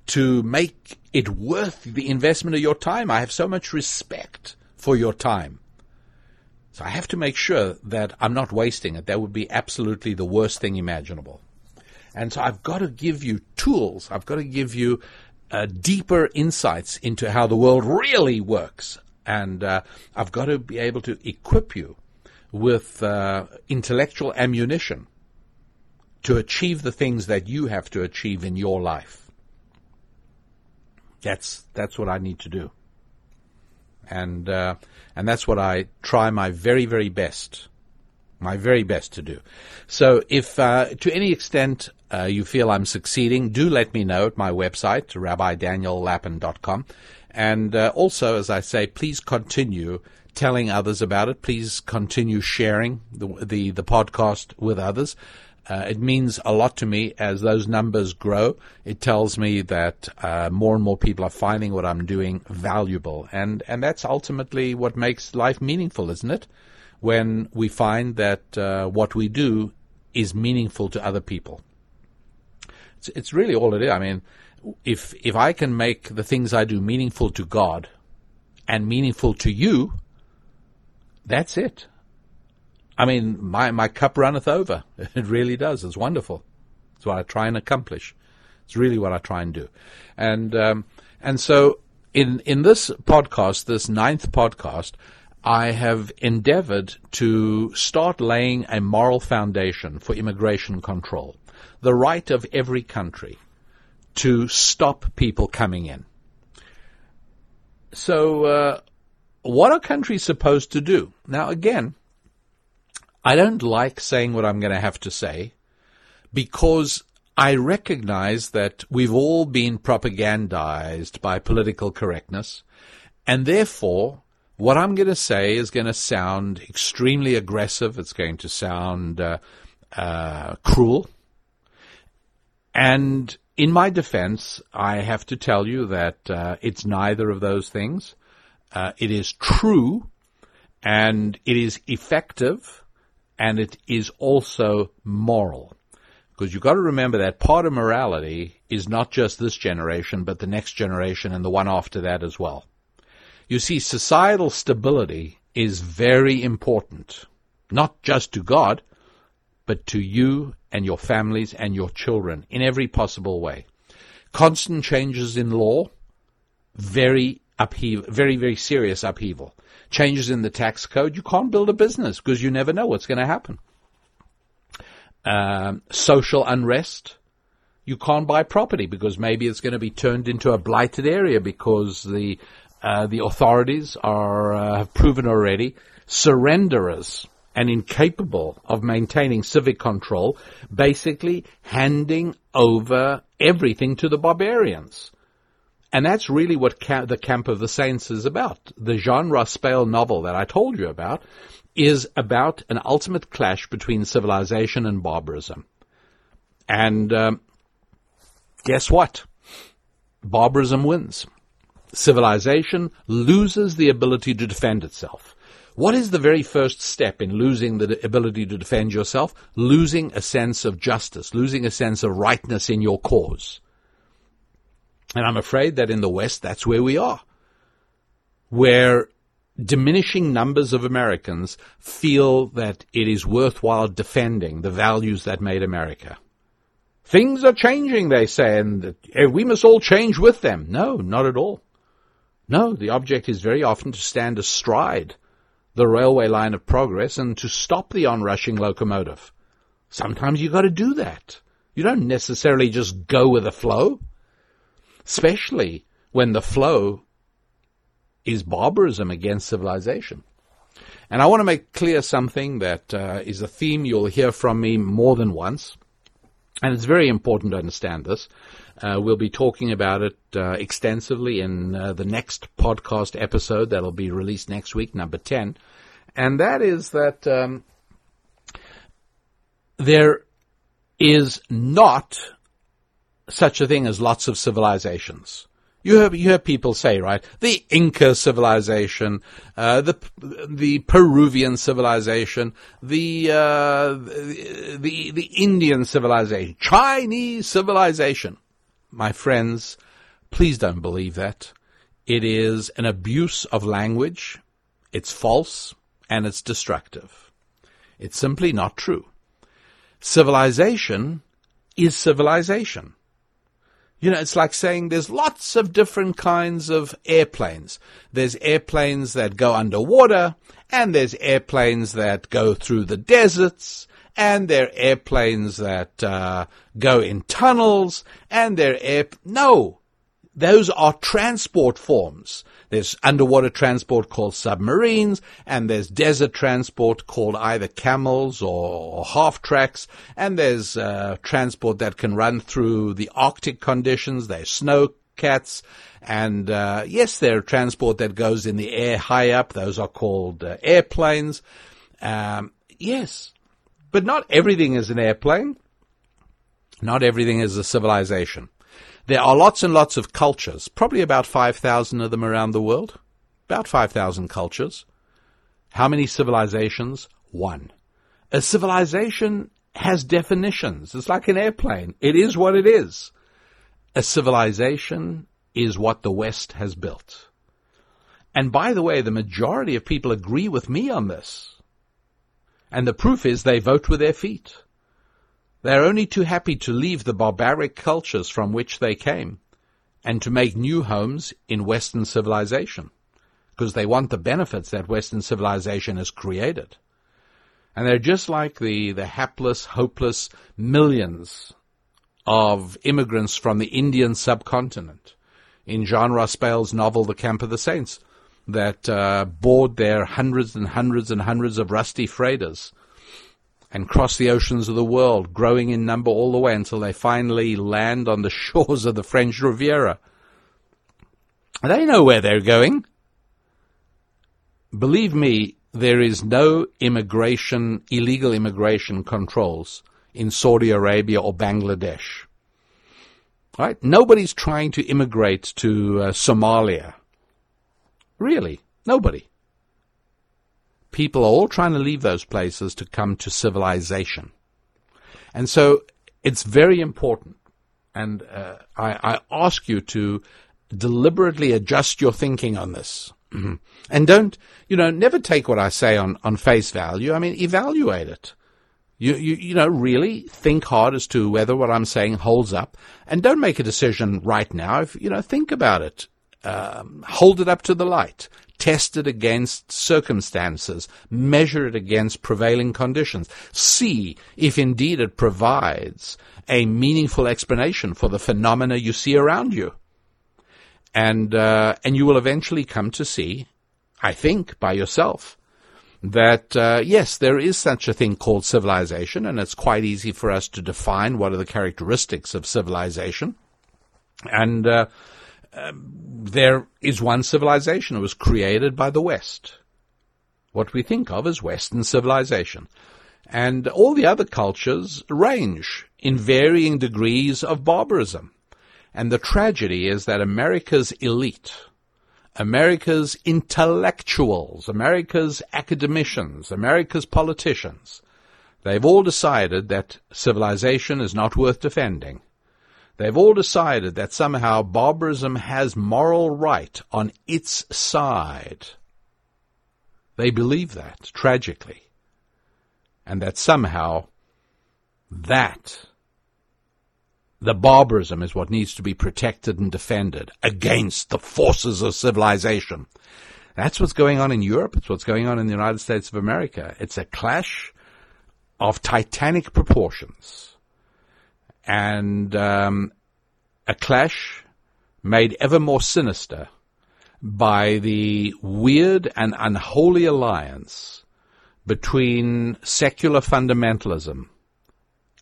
to make it worth the investment of your time. I have so much respect for your time. So I have to make sure that I'm not wasting it. That would be absolutely the worst thing imaginable. And so I've got to give you tools. I've got to give you deeper insights into how the world really works. And I've got to be able to equip you with intellectual ammunition to achieve the things that you have to achieve in your life. That's what I need to do, and that's what I try my very, very best to do. So, if to any extent you feel I'm succeeding, do let me know at my website, rabbidaniellapin.com, and also, as I say, please continue telling others about it. Please continue sharing the podcast with others. It means a lot to me as those numbers grow. It tells me that more and more people are finding what I'm doing valuable. And that's ultimately what makes life meaningful, isn't it? When we find that what we do is meaningful to other people. It's really all it is. I mean, if I can make the things I do meaningful to God and meaningful to you, that's it. I mean, my cup runneth over. It really does. It's wonderful. It's what I try and accomplish. It's really what I try and do. And so in this podcast, this 9th podcast, I have endeavored to start laying a moral foundation for immigration control. The right of every country to stop people coming in. So, what are countries supposed to do? Now, again, I don't like saying what I'm going to have to say, because I recognize that we've all been propagandized by political correctness, and therefore what I'm going to say is going to sound extremely aggressive. It's going to sound cruel. And in my defense, I have to tell you that it's neither of those things. It is true, and it is effective, and it is also moral. Because you've got to remember that part of morality is not just this generation, but the next generation and the one after that as well. You see, societal stability is very important, not just to God, but to you and your families and your children in every possible way. Constant changes in law, very, very serious upheaval. Changes in the tax code, you can't build a business because you never know what's going to happen. Social unrest, you can't buy property because maybe it's going to be turned into a blighted area because the authorities have proven already surrenderers and incapable of maintaining civic control, basically handing over everything to the barbarians. And that's really what the Camp of the Saints is about. The Jean Raspail novel that I told you about is about an ultimate clash between civilization and barbarism. And guess what? Barbarism wins. Civilization loses the ability to defend itself. What is the very first step in losing the ability to defend yourself? Losing a sense of justice, losing a sense of rightness in your cause. And I'm afraid that in the West, that's where we are, where diminishing numbers of Americans feel that it is worthwhile defending the values that made America. Things are changing, they say, and we must all change with them. No, not at all. No, the object is very often to stand astride the railway line of progress and to stop the onrushing locomotive. Sometimes you've got to do that. You don't necessarily just go with the flow, especially when the flow is barbarism against civilization. And I want to make clear something that is a theme you'll hear from me more than once. And it's very important to understand this. We'll be talking about it extensively in the next podcast episode that'll be released next week, number 10. And that is that there is not such a thing as lots of civilizations. You hear people say, right, the Inca civilization, the Peruvian civilization, the Indian civilization, Chinese civilization. My friends, please don't believe that. It is an abuse of language. It's false and it's destructive. It's simply not true. Civilization is civilization. You know, it's like saying there's lots of different kinds of airplanes. There's airplanes that go underwater, and there's airplanes that go through the deserts, and there are airplanes that go in tunnels, and no, those are transport forms. There's underwater transport called submarines, and there's desert transport called either camels or half-tracks, and there's transport that can run through the Arctic conditions. There's snowcats, and yes, there's transport that goes in the air high up. Those are called airplanes. Yes, but not everything is an airplane. Not everything is a civilization. There are lots and lots of cultures, probably about 5,000 of them around the world, about 5,000 cultures. How many civilizations? One. A civilization has definitions. It's like an airplane. It is what it is. A civilization is what the West has built. And by the way, the majority of people agree with me on this. And the proof is they vote with their feet. They're only too happy to leave the barbaric cultures from which they came and to make new homes in Western civilization because they want the benefits that Western civilization has created. And they're just like the hapless, hopeless millions of immigrants from the Indian subcontinent in John Ross-Bale's novel The Camp of the Saints that board their hundreds and hundreds and hundreds of rusty freighters and cross the oceans of the world, growing in number all the way until they finally land on the shores of the French Riviera. They know where they're going. Believe me, there is no illegal immigration controls in Saudi Arabia or Bangladesh. Right? Nobody's trying to immigrate to Somalia. Really, nobody. People are all trying to leave those places to come to civilization. And so it's very important. And I ask you to deliberately adjust your thinking on this. And don't, never take what I say on face value. I mean, evaluate it. You really think hard as to whether what I'm saying holds up. And don't make a decision right now. Think about it. Hold it up to the light. Test it against circumstances. Measure it against prevailing conditions. See if indeed it provides a meaningful explanation for the phenomena you see around you. And you will eventually come to see, I think, by yourself, that, yes, there is such a thing called civilization, and it's quite easy for us to define what are the characteristics of civilization. And there is one civilization that was created by the West, what we think of as Western civilization. And all the other cultures range in varying degrees of barbarism. And the tragedy is that America's elite, America's intellectuals, America's academicians, America's politicians, they've all decided that civilization is not worth defending. They've all decided that somehow barbarism has moral right on its side. They believe that, tragically. And that somehow the barbarism is what needs to be protected and defended against the forces of civilization. That's what's going on in Europe. It's what's going on in the United States of America. It's a clash of titanic proportions. And a clash made ever more sinister by the weird and unholy alliance between secular fundamentalism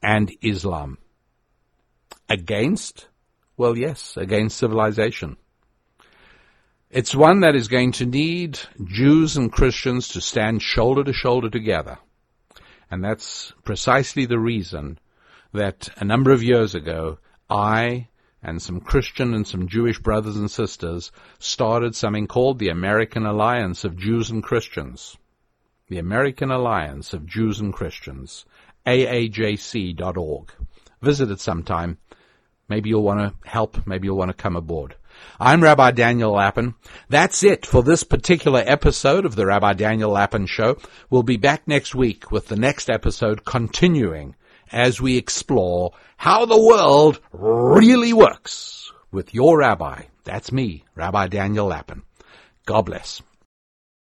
and Islam. Against? Well, yes, against civilization. It's one that is going to need Jews and Christians to stand shoulder to shoulder together. And that's precisely the reason that a number of years ago, I and some Christian and some Jewish brothers and sisters started something called the American Alliance of Jews and Christians. The American Alliance of Jews and Christians, aajc.org. Visit it sometime. Maybe you'll want to help. Maybe you'll want to come aboard. I'm Rabbi Daniel Lappin. That's it for this particular episode of the Rabbi Daniel Lappin Show. We'll be back next week with the next episode continuing as we explore how the world really works with your rabbi. That's me, Rabbi Daniel Lappin. God bless.